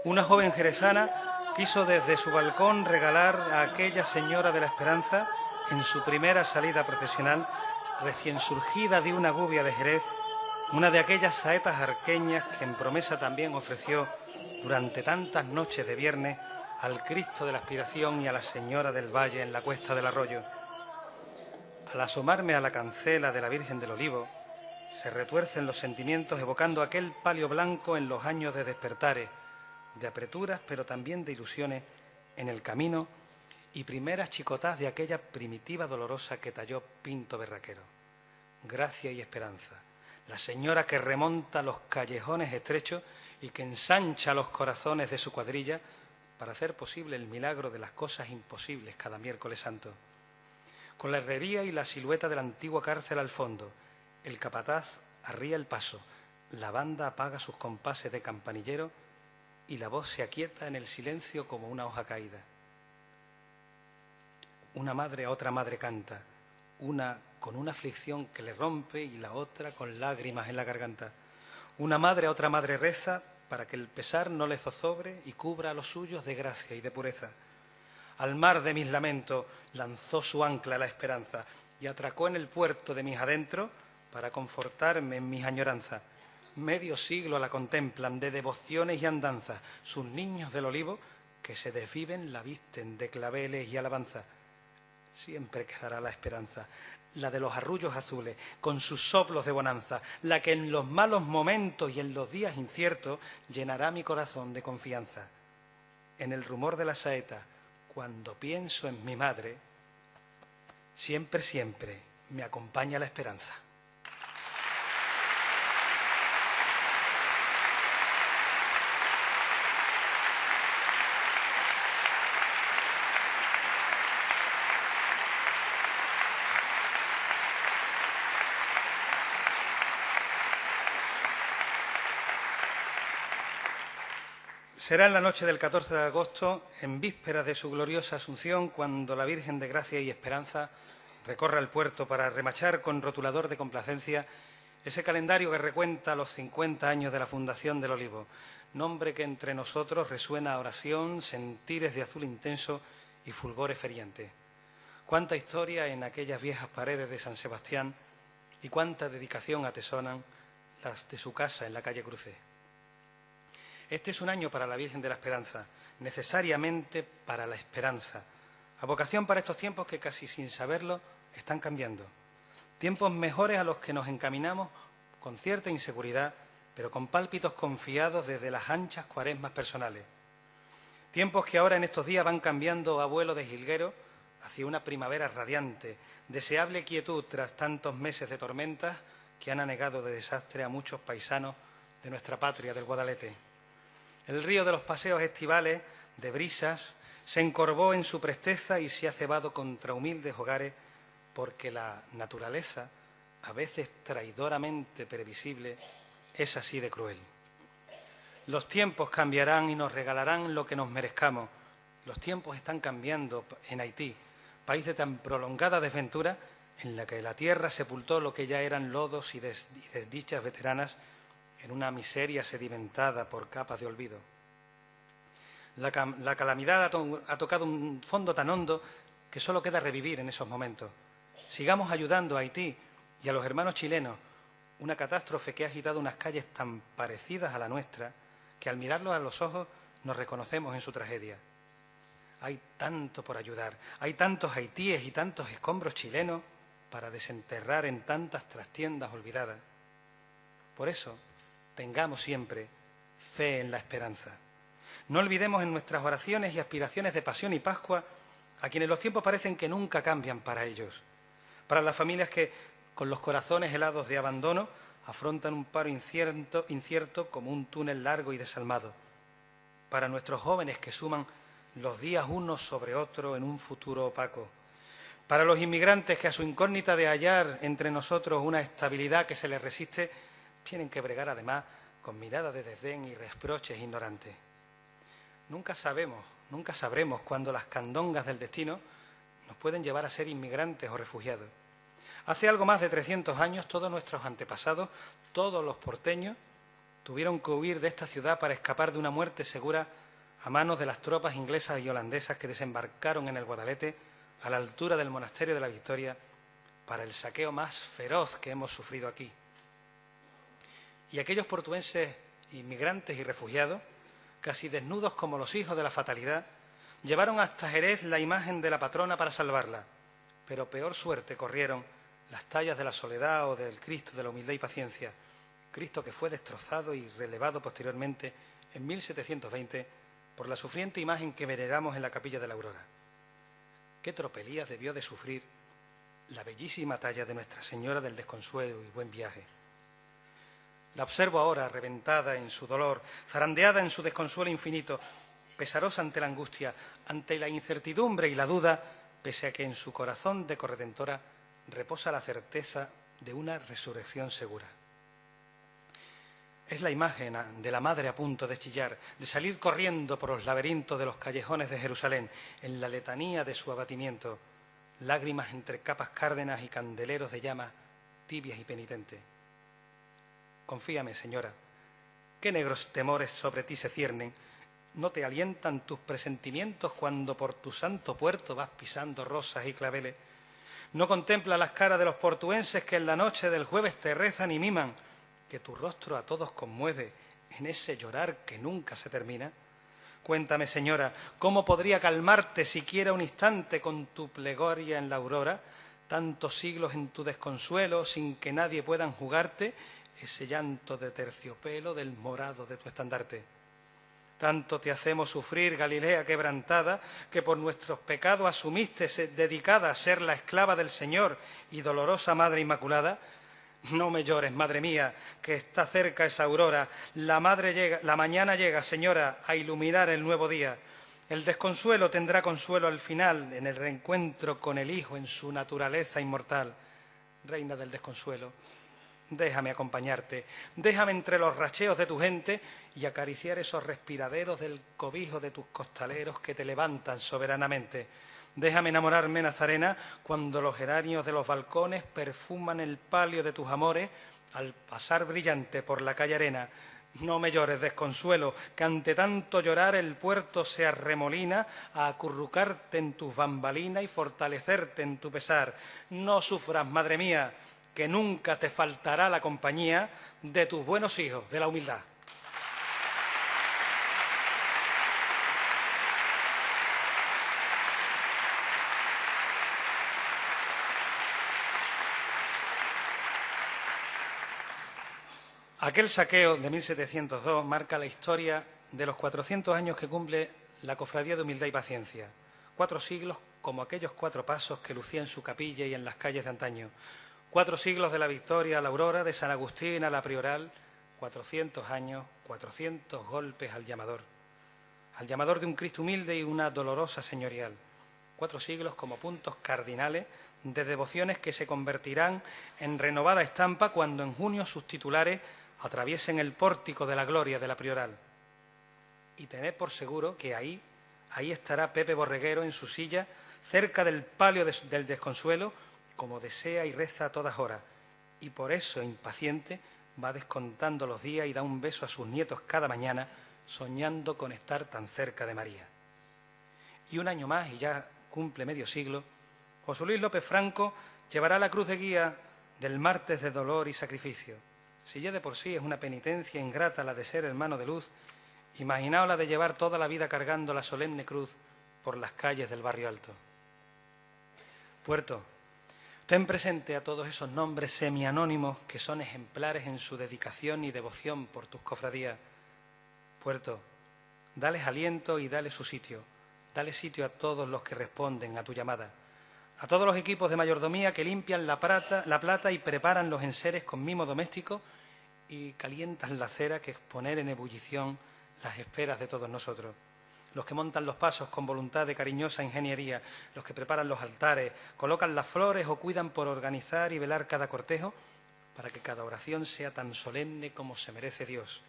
Una joven jerezana quiso desde su balcón regalar a aquella señora de la Esperanza, en su primera salida procesional, recién surgida de una gubia de Jerez, una de aquellas saetas arqueñas que en promesa también ofreció durante tantas noches de viernes al Cristo de la Aspiración y a la Señora del Valle en la Cuesta del Arroyo. Al asomarme a la cancela de la Virgen del Olivo, se retuercen los sentimientos evocando aquel palio blanco en los años de despertares, de apreturas pero también de ilusiones en el camino y primeras chicotás de aquella primitiva dolorosa que talló Pinto Berraquero. Gracia y esperanza. La señora que remonta los callejones estrechos y que ensancha los corazones de su cuadrilla para hacer posible el milagro de las cosas imposibles cada miércoles santo. Con la herrería y la silueta de la antigua cárcel al fondo, el capataz arría el paso, la banda apaga sus compases de campanillero y la voz se aquieta en el silencio como una hoja caída. Una madre a otra madre canta, una con una aflicción que le rompe y la otra con lágrimas en la garganta. Una madre a otra madre reza para que el pesar no le zozobre y cubra a los suyos de gracia y de pureza. Al mar de mis lamentos lanzó su ancla la esperanza y atracó en el puerto de mis adentros para confortarme en mis añoranzas. Medio siglo la contemplan de devociones y andanzas, sus niños del olivo que se desviven la visten de claveles y alabanza. Siempre quedará la esperanza, la de los arrullos azules, con sus soplos de bonanza, la que en los malos momentos y en los días inciertos llenará mi corazón de confianza. En el rumor de la saeta, cuando pienso en mi madre, siempre, siempre me acompaña la esperanza. Será en la noche del 14 de agosto, en vísperas de su gloriosa Asunción, cuando la Virgen de Gracia y Esperanza recorra el puerto para remachar con rotulador de complacencia ese calendario que recuenta los 50 años de la fundación del Olivo, nombre que entre nosotros resuena a oración, sentires de azul intenso y fulgores feriantes. Cuánta historia en aquellas viejas paredes de San Sebastián y cuánta dedicación atesoran las de su casa en la calle Crucé. Este es un año para la Virgen de la Esperanza, necesariamente para la esperanza, a vocación para estos tiempos que casi sin saberlo están cambiando. Tiempos mejores a los que nos encaminamos con cierta inseguridad, pero con pálpitos confiados desde las anchas cuaresmas personales. Tiempos que ahora en estos días van cambiando a vuelo de jilguero hacia una primavera radiante, deseable quietud tras tantos meses de tormentas que han anegado de desastre a muchos paisanos de nuestra patria del Guadalete. El río de los paseos estivales, de brisas, se encorvó en su presteza y se ha cebado contra humildes hogares, porque la naturaleza, a veces traidoramente previsible, es así de cruel. Los tiempos cambiarán y nos regalarán lo que nos merezcamos. Los tiempos están cambiando en Haití, país de tan prolongada desventura, en la que la tierra sepultó lo que ya eran lodos y desdichas veteranas en una miseria sedimentada por capas de olvido. La calamidad ha tocado un fondo tan hondo que solo queda revivir en esos momentos. Sigamos ayudando a Haití y a los hermanos chilenos, una catástrofe que ha agitado unas calles tan parecidas a la nuestra que al mirarlos a los ojos nos reconocemos en su tragedia. Hay tanto por ayudar, hay tantos haitíes y tantos escombros chilenos para desenterrar en tantas trastiendas olvidadas. Por eso, tengamos siempre fe en la esperanza. No olvidemos en nuestras oraciones y aspiraciones de pasión y Pascua a quienes los tiempos parecen que nunca cambian para ellos. Para las familias que, con los corazones helados de abandono, afrontan un paro incierto como un túnel largo y desalmado. Para nuestros jóvenes que suman los días unos sobre otro en un futuro opaco. Para los inmigrantes que a su incógnita de hallar entre nosotros una estabilidad que se les resiste, tienen que bregar además con miradas de desdén y reproches ignorantes. Nunca sabremos cuándo las candongas del destino nos pueden llevar a ser inmigrantes o refugiados. Hace algo más de 300 años, todos nuestros antepasados, todos los porteños, tuvieron que huir de esta ciudad para escapar de una muerte segura a manos de las tropas inglesas y holandesas que desembarcaron en el Guadalete a la altura del Monasterio de la Victoria para el saqueo más feroz que hemos sufrido aquí. Y aquellos portuenses inmigrantes y refugiados, casi desnudos como los hijos de la fatalidad, llevaron hasta Jerez la imagen de la patrona para salvarla, pero peor suerte corrieron las tallas de la Soledad o del Cristo de la Humildad y Paciencia, Cristo que fue destrozado y relevado posteriormente en 1720 por la sufriente imagen que veneramos en la Capilla de la Aurora. Qué tropelías debió de sufrir la bellísima talla de Nuestra Señora del Desconsuelo y Buen Viaje. La observo ahora reventada en su dolor, zarandeada en su desconsuelo infinito, pesarosa ante la angustia, ante la incertidumbre y la duda, pese a que en su corazón de corredentora reposa la certeza de una resurrección segura. Es la imagen de la madre a punto de chillar, de salir corriendo por los laberintos de los callejones de Jerusalén, en la letanía de su abatimiento, lágrimas entre capas cárdenas y candeleros de llama, tibias y penitentes. Confíame, señora, qué negros temores sobre ti se ciernen. ¿No te alientan tus presentimientos cuando por tu santo puerto vas pisando rosas y claveles? ¿No contempla las caras de los portuenses que en la noche del jueves te rezan y miman, que tu rostro a todos conmueve en ese llorar que nunca se termina? Cuéntame, señora, ¿cómo podría calmarte siquiera un instante con tu plegaria en la aurora? Tantos siglos en tu desconsuelo sin que nadie pueda enjugarte ese llanto de terciopelo del morado de tu estandarte. Tanto te hacemos sufrir, Galilea quebrantada, que por nuestros pecados asumiste dedicada a ser la esclava del Señor y dolorosa Madre Inmaculada. No me llores, madre mía, que está cerca esa aurora. La mañana llega, señora, a iluminar el nuevo día. El desconsuelo tendrá consuelo al final, en el reencuentro con el Hijo en su naturaleza inmortal. Reina del desconsuelo, déjame acompañarte, déjame entre los racheos de tu gente y acariciar esos respiraderos del cobijo de tus costaleros que te levantan soberanamente. Déjame enamorarme, Nazarena, cuando los geranios de los balcones perfuman el palio de tus amores al pasar brillante por la calle Arena. No me llores, desconsuelo, que ante tanto llorar el puerto se arremolina a acurrucarte en tus bambalinas y fortalecerte en tu pesar. No sufras, madre mía, que nunca te faltará la compañía de tus buenos hijos de la humildad. Aquel saqueo de 1702 marca la historia de los 400 años que cumple la Cofradía de Humildad y Paciencia. 4 siglos como aquellos 4 pasos que lucía en su capilla y en las calles de antaño. 4 siglos de la Victoria a la Aurora, de San Agustín a la Prioral, 400 años, 400 golpes al llamador de un Cristo humilde y una dolorosa señorial. 4 siglos como puntos cardinales de devociones que se convertirán en renovada estampa cuando en junio sus titulares atraviesen el pórtico de la gloria de la Prioral. Y tened por seguro que ahí estará Pepe Borreguero en su silla, cerca del palio del desconsuelo, como desea y reza a todas horas, y por eso, impaciente, va descontando los días y da un beso a sus nietos cada mañana, soñando con estar tan cerca de María. Y un año más, y ya cumple medio siglo, José Luis López Franco llevará la cruz de guía del martes de dolor y sacrificio. Si ya de por sí es una penitencia ingrata la de ser hermano de luz, imaginaos la de llevar toda la vida cargando la solemne cruz por las calles del Barrio Alto. Puerto, ten presente a todos esos nombres semianónimos que son ejemplares en su dedicación y devoción por tus cofradías. Puerto, dales aliento y dale su sitio. Dale sitio a todos los que responden a tu llamada. A todos los equipos de mayordomía que limpian la plata y preparan los enseres con mimo doméstico y calientan la cera que es poner en ebullición las esperas de todos nosotros. Los que montan los pasos con voluntad de cariñosa ingeniería, los que preparan los altares, colocan las flores o cuidan por organizar y velar cada cortejo para que cada oración sea tan solemne como se merece Dios.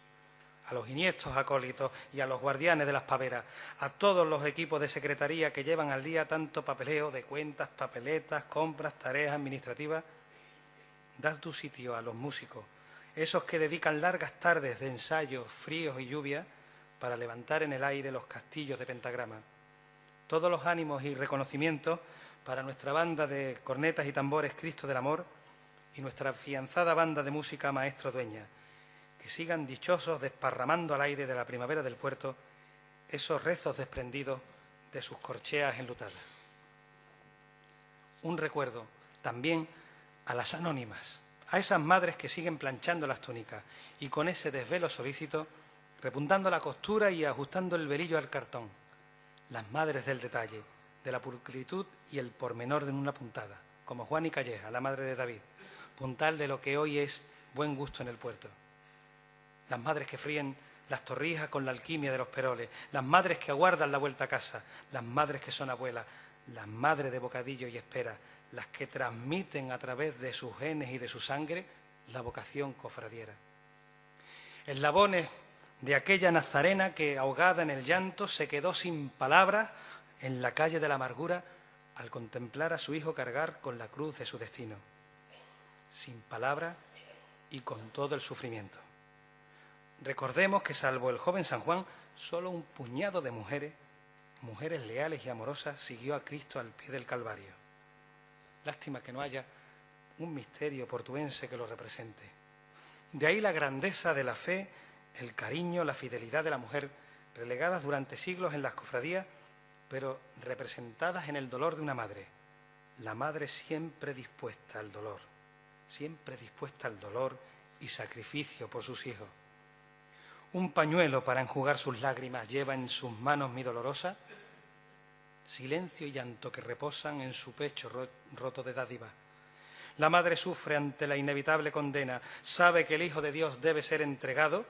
A los iniestos acólitos y a los guardianes de las paveras, a todos los equipos de secretaría que llevan al día tanto papeleo de cuentas, papeletas, compras, tareas administrativas, dad tu sitio a los músicos, esos que dedican largas tardes de ensayos, fríos y lluvia para levantar en el aire los castillos de pentagrama. Todos los ánimos y reconocimientos para nuestra banda de cornetas y tambores Cristo del Amor y nuestra afianzada banda de música Maestro Dueña, que sigan dichosos desparramando al aire de la primavera del puerto esos rezos desprendidos de sus corcheas enlutadas. Un recuerdo también a las anónimas, a esas madres que siguen planchando las túnicas y con ese desvelo solícito repuntando la costura y ajustando el velillo al cartón. Las madres del detalle, de la pulcritud y el pormenor de una puntada, como Juan y Calleja, la madre de David, puntal de lo que hoy es buen gusto en el puerto. Las madres que fríen las torrijas con la alquimia de los peroles, las madres que aguardan la vuelta a casa, las madres que son abuelas, las madres de bocadillo y espera, las que transmiten a través de sus genes y de su sangre la vocación cofradiera. Eslabones de aquella nazarena que, ahogada en el llanto, se quedó sin palabras en la calle de la amargura al contemplar a su hijo cargar con la cruz de su destino. Sin palabras y con todo el sufrimiento. Recordemos que, salvo el joven San Juan, solo un puñado de mujeres leales y amorosas, siguió a Cristo al pie del Calvario. Lástima que no haya un misterio portuense que lo represente. De ahí la grandeza de la fe, el cariño, la fidelidad de la mujer, relegadas durante siglos en las cofradías, pero representadas en el dolor de una madre. La madre siempre dispuesta al dolor y sacrificio por sus hijos. Un pañuelo para enjugar sus lágrimas lleva en sus manos mi dolorosa, silencio y llanto que reposan en su pecho roto de dádiva. La madre sufre ante la inevitable condena, sabe que el Hijo de Dios debe ser entregado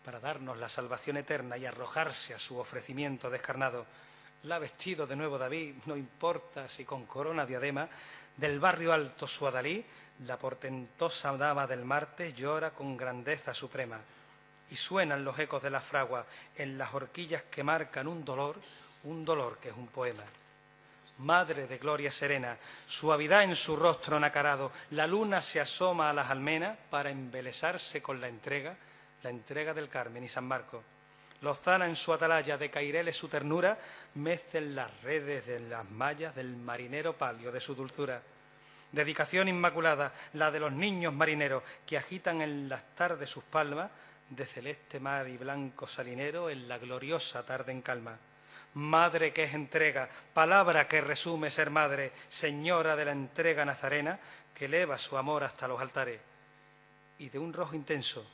para darnos la salvación eterna y arrojarse a su ofrecimiento descarnado. La ha vestido de nuevo David, no importa si con corona diadema, del Barrio Alto su adalí, la portentosa dama del martes llora con grandeza suprema. Y suenan los ecos de la fragua en las horquillas que marcan un dolor que es un poema. Madre de gloria serena, suavidad en su rostro nacarado, la luna se asoma a las almenas para embelesarse con la entrega del Carmen y San Marco. Lozana en su atalaya, de caireles su ternura, mecen las redes de las mallas del marinero palio de su dulzura. Dedicación inmaculada, la de los niños marineros que agitan en las tardes sus palmas, de celeste mar y blanco salinero en la gloriosa tarde en calma. Madre que es entrega, palabra que resume ser madre, señora de la entrega nazarena que eleva su amor hasta los altares. Y de un rojo intenso,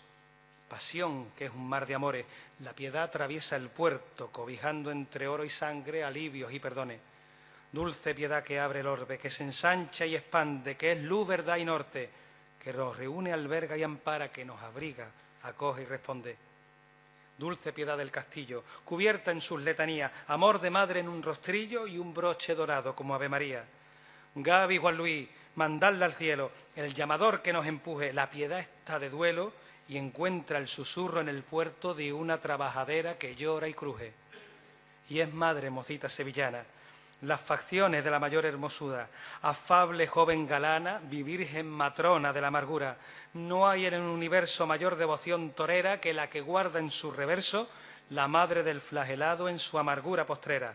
pasión que es un mar de amores, la piedad atraviesa el puerto cobijando entre oro y sangre alivios y perdones. Dulce piedad que abre el orbe, que se ensancha y expande, que es luz, verdad y norte, que nos reúne, alberga y ampara, que nos abriga, acoge y responde. Dulce piedad del castillo, cubierta en sus letanías, amor de madre en un rostrillo y un broche dorado como Ave María. Gaby, Juan Luis, mandadla al cielo, el llamador que nos empuje, la piedad está de duelo y encuentra el susurro en el puerto de una trabajadera que llora y cruje. Y es madre mocita sevillana, las facciones de la mayor hermosura, afable joven galana, virgen matrona de la amargura. No hay en el universo mayor devoción torera que la que guarda en su reverso la madre del flagelado en su amargura postrera.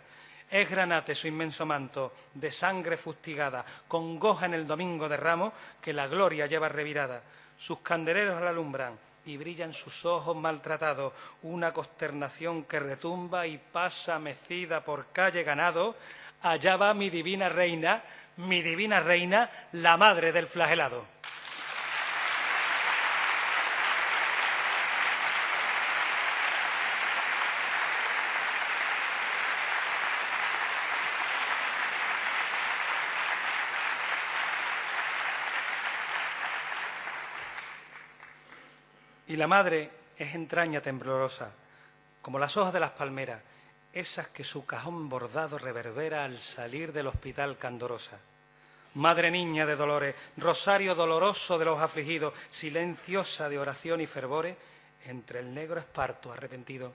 Es granate su inmenso manto, de sangre fustigada, congoja en el domingo de Ramos, que la gloria lleva revirada. Sus candeleros la alumbran y brillan sus ojos maltratados, una consternación que retumba y pasa mecida por calle ganado. Allá va mi divina reina, la madre del flagelado. Y la madre es entraña temblorosa, como las hojas de las palmeras, esas que su cajón bordado reverbera al salir del hospital candorosa. Madre niña de dolores, rosario doloroso de los afligidos, silenciosa de oración y fervores, entre el negro esparto arrepentido.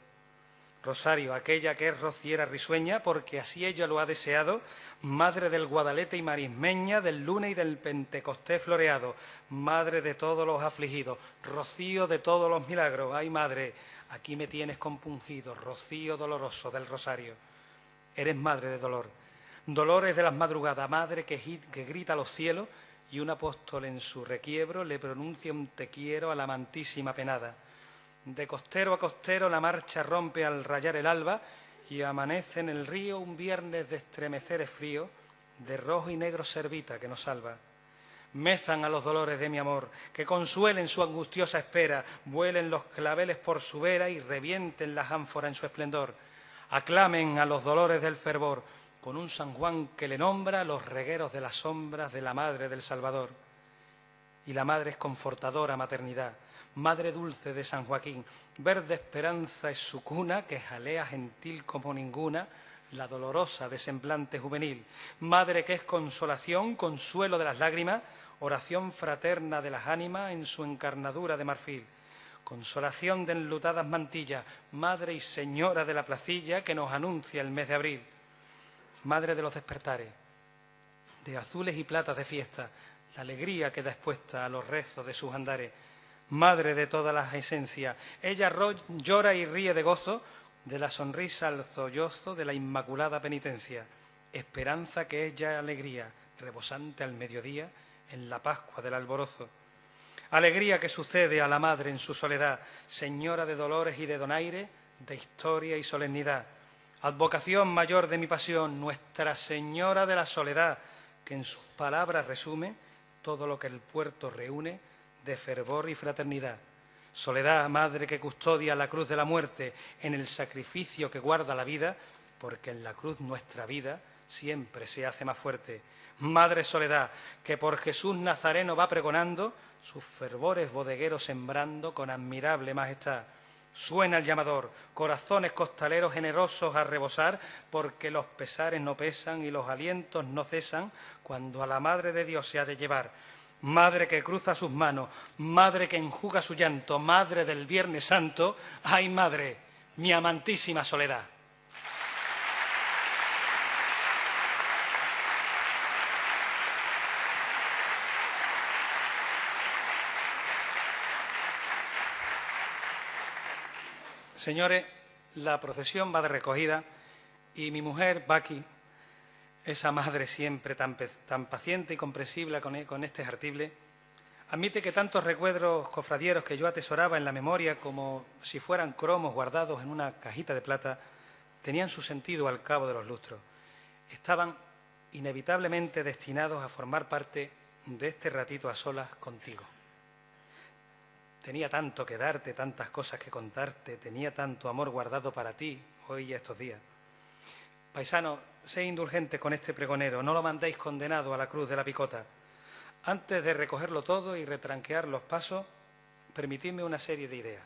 Rosario, aquella que es rociera risueña, porque así ella lo ha deseado, madre del Guadalete y marismeña, del lunes y del Pentecostés floreado, madre de todos los afligidos, rocío de todos los milagros. Ay, madre, aquí me tienes compungido, rocío doloroso del rosario. Eres madre de dolor, dolores de las madrugadas, madre que grita a los cielos y un apóstol en su requiebro le pronuncia un te quiero a la amantísima penada. De costero a costero la marcha rompe al rayar el alba y amanece en el río un viernes de estremeceres frío, de rojo y negro servita que nos salva. Mezan a los dolores de mi amor, que consuelen su angustiosa espera, vuelen los claveles por su vera y revienten las ánforas en su esplendor. Aclamen a los dolores del fervor, con un San Juan que le nombra los regueros de las sombras de la Madre del Salvador. Y la Madre es confortadora maternidad, Madre dulce de San Joaquín, verde esperanza es su cuna, que jalea gentil como ninguna, la dolorosa de semblante juvenil. Madre que es consolación, consuelo de las lágrimas, oración fraterna de las ánimas en su encarnadura de marfil. Consolación de enlutadas mantillas, Madre y Señora de la placilla que nos anuncia el mes de abril. Madre de los despertares, de azules y platas de fiesta, la alegría que da expuesta a los rezos de sus andares. Madre de todas las esencias, ella llora y ríe de gozo, de la sonrisa al sollozo de la inmaculada penitencia. Esperanza que es ya alegría, rebosante al mediodía en la Pascua del alborozo. Alegría que sucede a la Madre en su soledad, Señora de dolores y de donaire, de historia y solemnidad. Advocación mayor de mi pasión, Nuestra Señora de la Soledad, que en sus palabras resume todo lo que el puerto reúne de fervor y fraternidad. Soledad, madre que custodia la cruz de la muerte en el sacrificio que guarda la vida, porque en la cruz nuestra vida siempre se hace más fuerte. Madre Soledad, que por Jesús Nazareno va pregonando, sus fervores bodegueros sembrando con admirable majestad. Suena el llamador, corazones costaleros generosos a rebosar, porque los pesares no pesan y los alientos no cesan cuando a la Madre de Dios se ha de llevar. Madre que cruza sus manos, Madre que enjuga su llanto, Madre del Viernes Santo, ¡ay, Madre, mi amantísima Soledad! Señores, la procesión va de recogida y mi mujer, Paqui, esa madre siempre tan paciente y comprensible con este jartible, admite que tantos recuerdos cofradieros que yo atesoraba en la memoria como si fueran cromos guardados en una cajita de plata, tenían su sentido al cabo de los lustros. Estaban inevitablemente destinados a formar parte de este ratito a solas contigo. Tenía tanto que darte, tantas cosas que contarte, tenía tanto amor guardado para ti hoy y estos días. Paisanos, sed indulgentes con este pregonero, no lo mandéis condenado a la cruz de la picota. Antes de recogerlo todo y retranquear los pasos, permitidme una serie de ideas.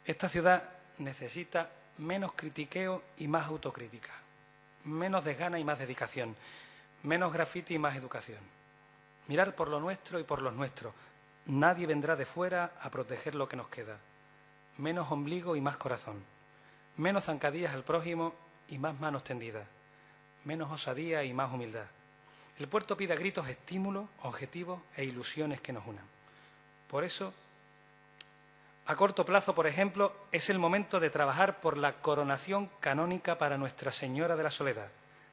Esta ciudad necesita menos critiqueo y más autocrítica, menos desgana y más dedicación, menos grafiti y más educación. Mirar por lo nuestro y por los nuestros. Nadie vendrá de fuera a proteger lo que nos queda. Menos ombligo y más corazón. Menos zancadillas al prójimo y más manos tendidas. Menos osadía y más humildad. El puerto pide a gritos estímulos, objetivos e ilusiones que nos unan. Por eso, a corto plazo, por ejemplo, es el momento de trabajar por la coronación canónica para Nuestra Señora de la Soledad,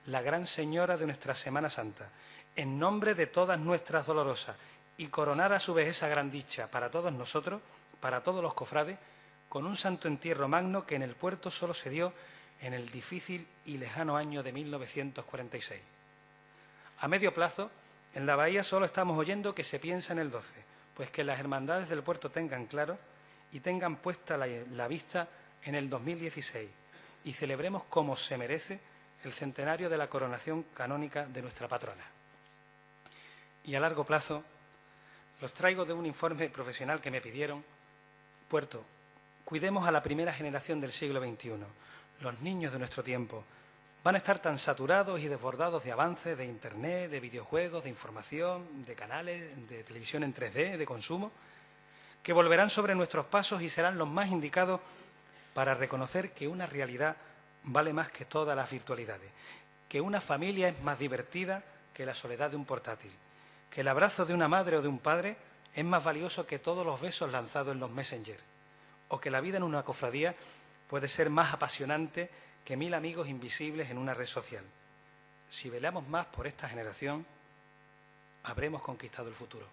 la Gran Señora de nuestra Semana Santa, en nombre de todas nuestras dolorosas, y coronar a su vez esa gran dicha para todos nosotros, para todos los cofrades, con un santo entierro magno que en el puerto solo se dio en el difícil y lejano año de 1946. A medio plazo, en la bahía solo estamos oyendo que se piensa en el 12, pues que las hermandades del puerto tengan claro y tengan puesta la vista en el 2016 y celebremos como se merece el centenario de la coronación canónica de nuestra patrona. Y a largo plazo, los traigo de un informe profesional que me pidieron. Puerto, cuidemos a la primera generación del siglo XXI, los niños de nuestro tiempo. Van a estar tan saturados y desbordados de avances de Internet, de videojuegos, de información, de canales, de televisión en 3D, de consumo, que volverán sobre nuestros pasos y serán los más indicados para reconocer que una realidad vale más que todas las virtualidades, que una familia es más divertida que la soledad de un portátil, que el abrazo de una madre o de un padre es más valioso que todos los besos lanzados en los Messenger, o que la vida en una cofradía puede ser más apasionante que 1000 amigos invisibles en una red social. Si velamos más por esta generación, habremos conquistado el futuro.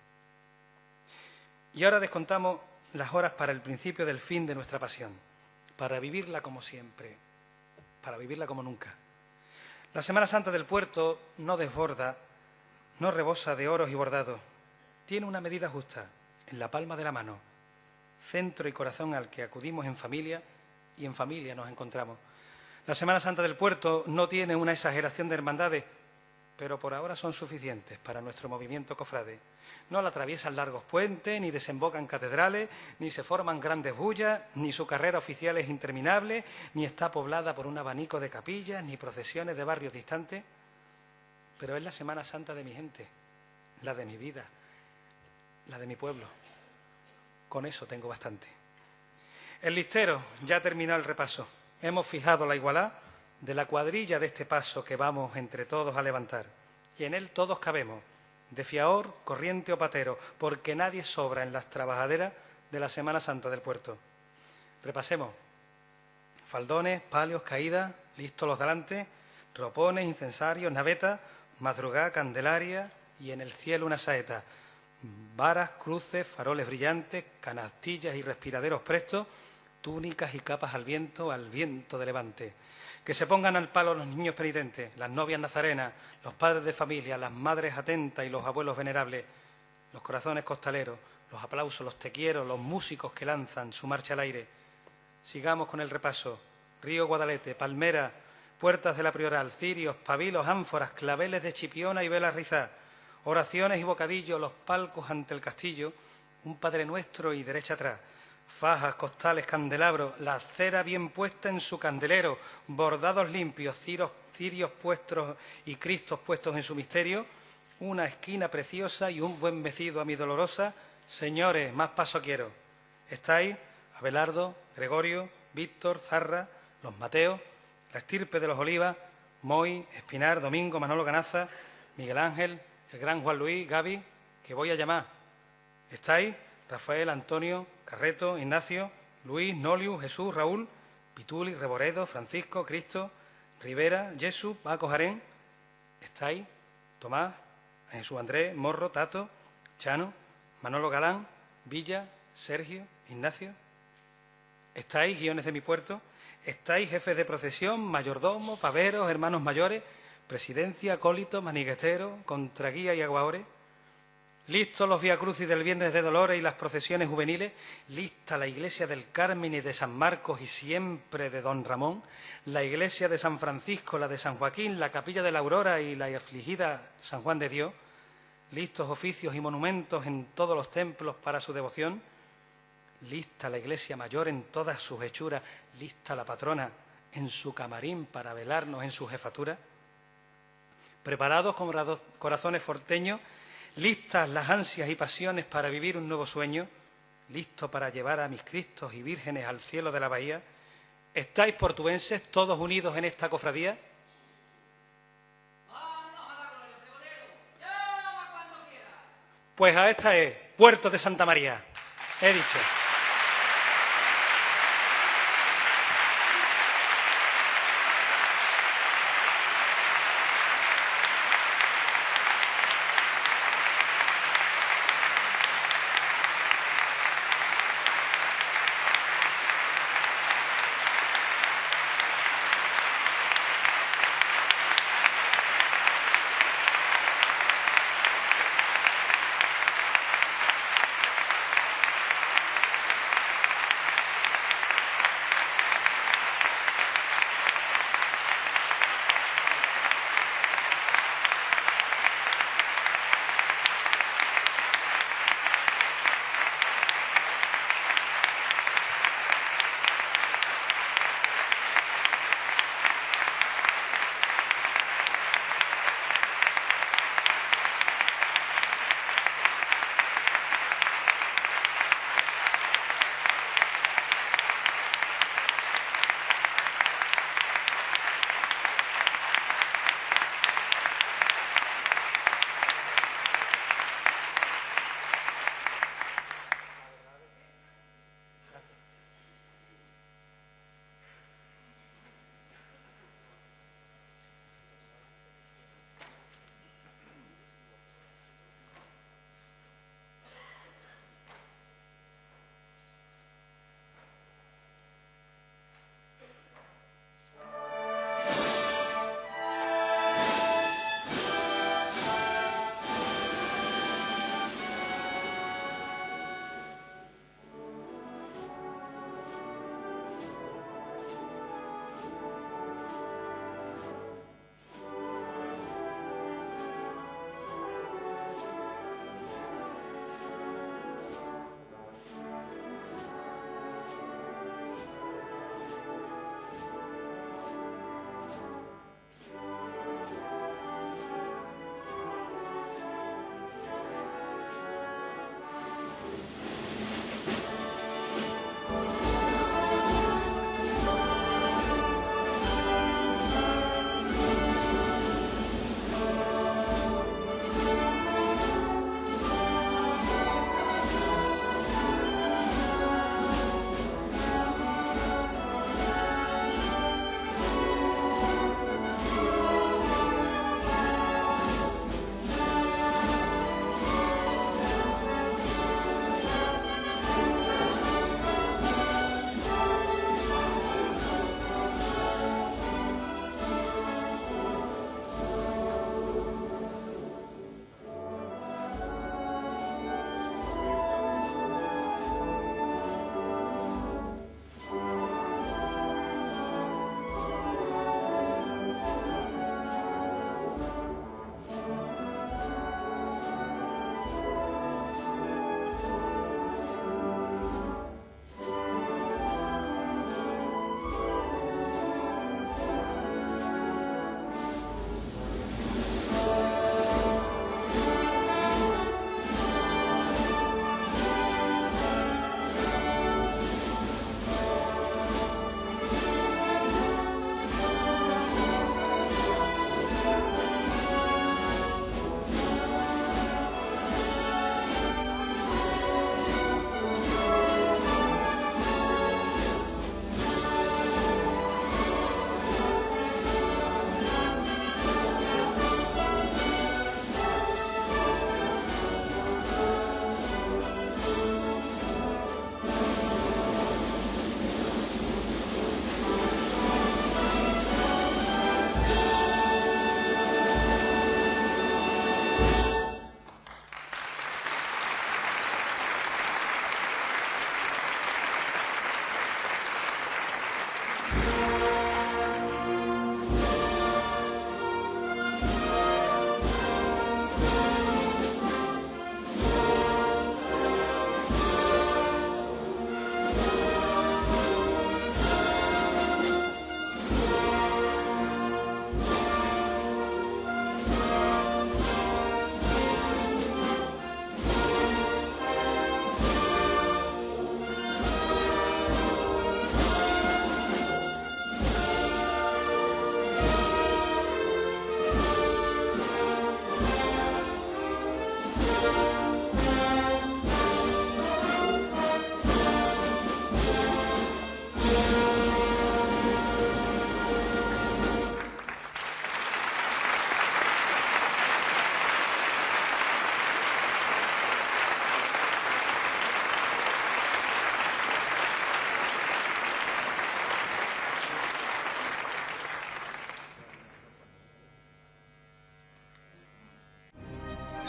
Y ahora descontamos las horas para el principio del fin de nuestra pasión, para vivirla como siempre, para vivirla como nunca. La Semana Santa del puerto no desborda, no rebosa de oros y bordados. Tiene una medida justa, en la palma de la mano, centro y corazón al que acudimos en familia y en familia nos encontramos. La Semana Santa del puerto no tiene una exageración de hermandades, pero por ahora son suficientes para nuestro movimiento cofrade. No la atraviesan largos puentes, ni desembocan catedrales, ni se forman grandes bullas, ni su carrera oficial es interminable, ni está poblada por un abanico de capillas, ni procesiones de barrios distantes. Pero es la Semana Santa de mi gente, la de mi vida, la de mi pueblo. Con eso tengo bastante. El listero ya ha terminado el repaso. Hemos fijado la igualdad de la cuadrilla de este paso que vamos entre todos a levantar. Y en él todos cabemos, de fiador, corriente o patero, porque nadie sobra en las trabajaderas de la Semana Santa del puerto. Repasemos. Faldones, palios, caídas, listos los delante, ropones, incensarios, navetas, madrugada, candelaria y en el cielo una saeta. Varas, cruces, faroles brillantes, canastillas y respiraderos prestos, túnicas y capas al viento de levante. Que se pongan al palo los niños penitentes, las novias nazarenas, los padres de familia, las madres atentas y los abuelos venerables, los corazones costaleros, los aplausos, los te quiero, los músicos que lanzan su marcha al aire. Sigamos con el repaso. Río Guadalete, Palmera, puertas de la Prioral, cirios, pabilos, ánforas, claveles de Chipiona y velas rizadas, oraciones y bocadillos, los palcos ante el castillo, un Padre Nuestro y derecha atrás. Fajas, costales, candelabros, la cera bien puesta en su candelero, bordados limpios, cirios puestos y Cristos puestos en su misterio, una esquina preciosa y un buen vestido a mi dolorosa. Señores, más paso quiero. ¿Estáis? Abelardo, Gregorio, Víctor, Zarra, los Mateos, la estirpe de los Olivas, Moy, Espinar, Domingo, Manolo Canaza, Miguel Ángel, el gran Juan Luis, Gaby, que voy a llamar. ¿Estáis? Rafael, Antonio, Carreto, Ignacio, Luis, Noliu, Jesús, Raúl, Pituli, Reboredo, Francisco, Cristo, Rivera, Jesús, Paco, Jarén. ¿Estáis? Tomás, Jesús Andrés, Morro, Tato, Chano, Manolo Galán, Villa, Sergio, Ignacio. ¿Estáis, guiones de mi puerto? ¿Estáis, jefes de procesión, mayordomos, paveros, hermanos mayores, presidencia, acólitos, manigueteros, contraguía y aguadores? listos los viacrucis del Viernes de Dolores y las procesiones juveniles, lista la iglesia del Carmen y de San Marcos y siempre de Don Ramón, la iglesia de San Francisco, la de San Joaquín, la capilla de la Aurora y la afligida San Juan de Dios, listos oficios y monumentos en todos los templos para su devoción, lista la iglesia mayor en todas sus hechuras, lista la patrona en su camarín para velarnos en su jefatura, preparados con corazones forteños, listas las ansias y pasiones para vivir un nuevo sueño, listo para llevar a mis Cristos y vírgenes al cielo de la bahía. ¿Estáis, portuenses, todos unidos en esta cofradía? Pues a esta es Puerto de Santa María. He dicho.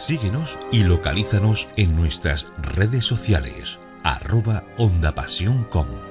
Síguenos y localízanos en nuestras redes sociales @ondapasión.com.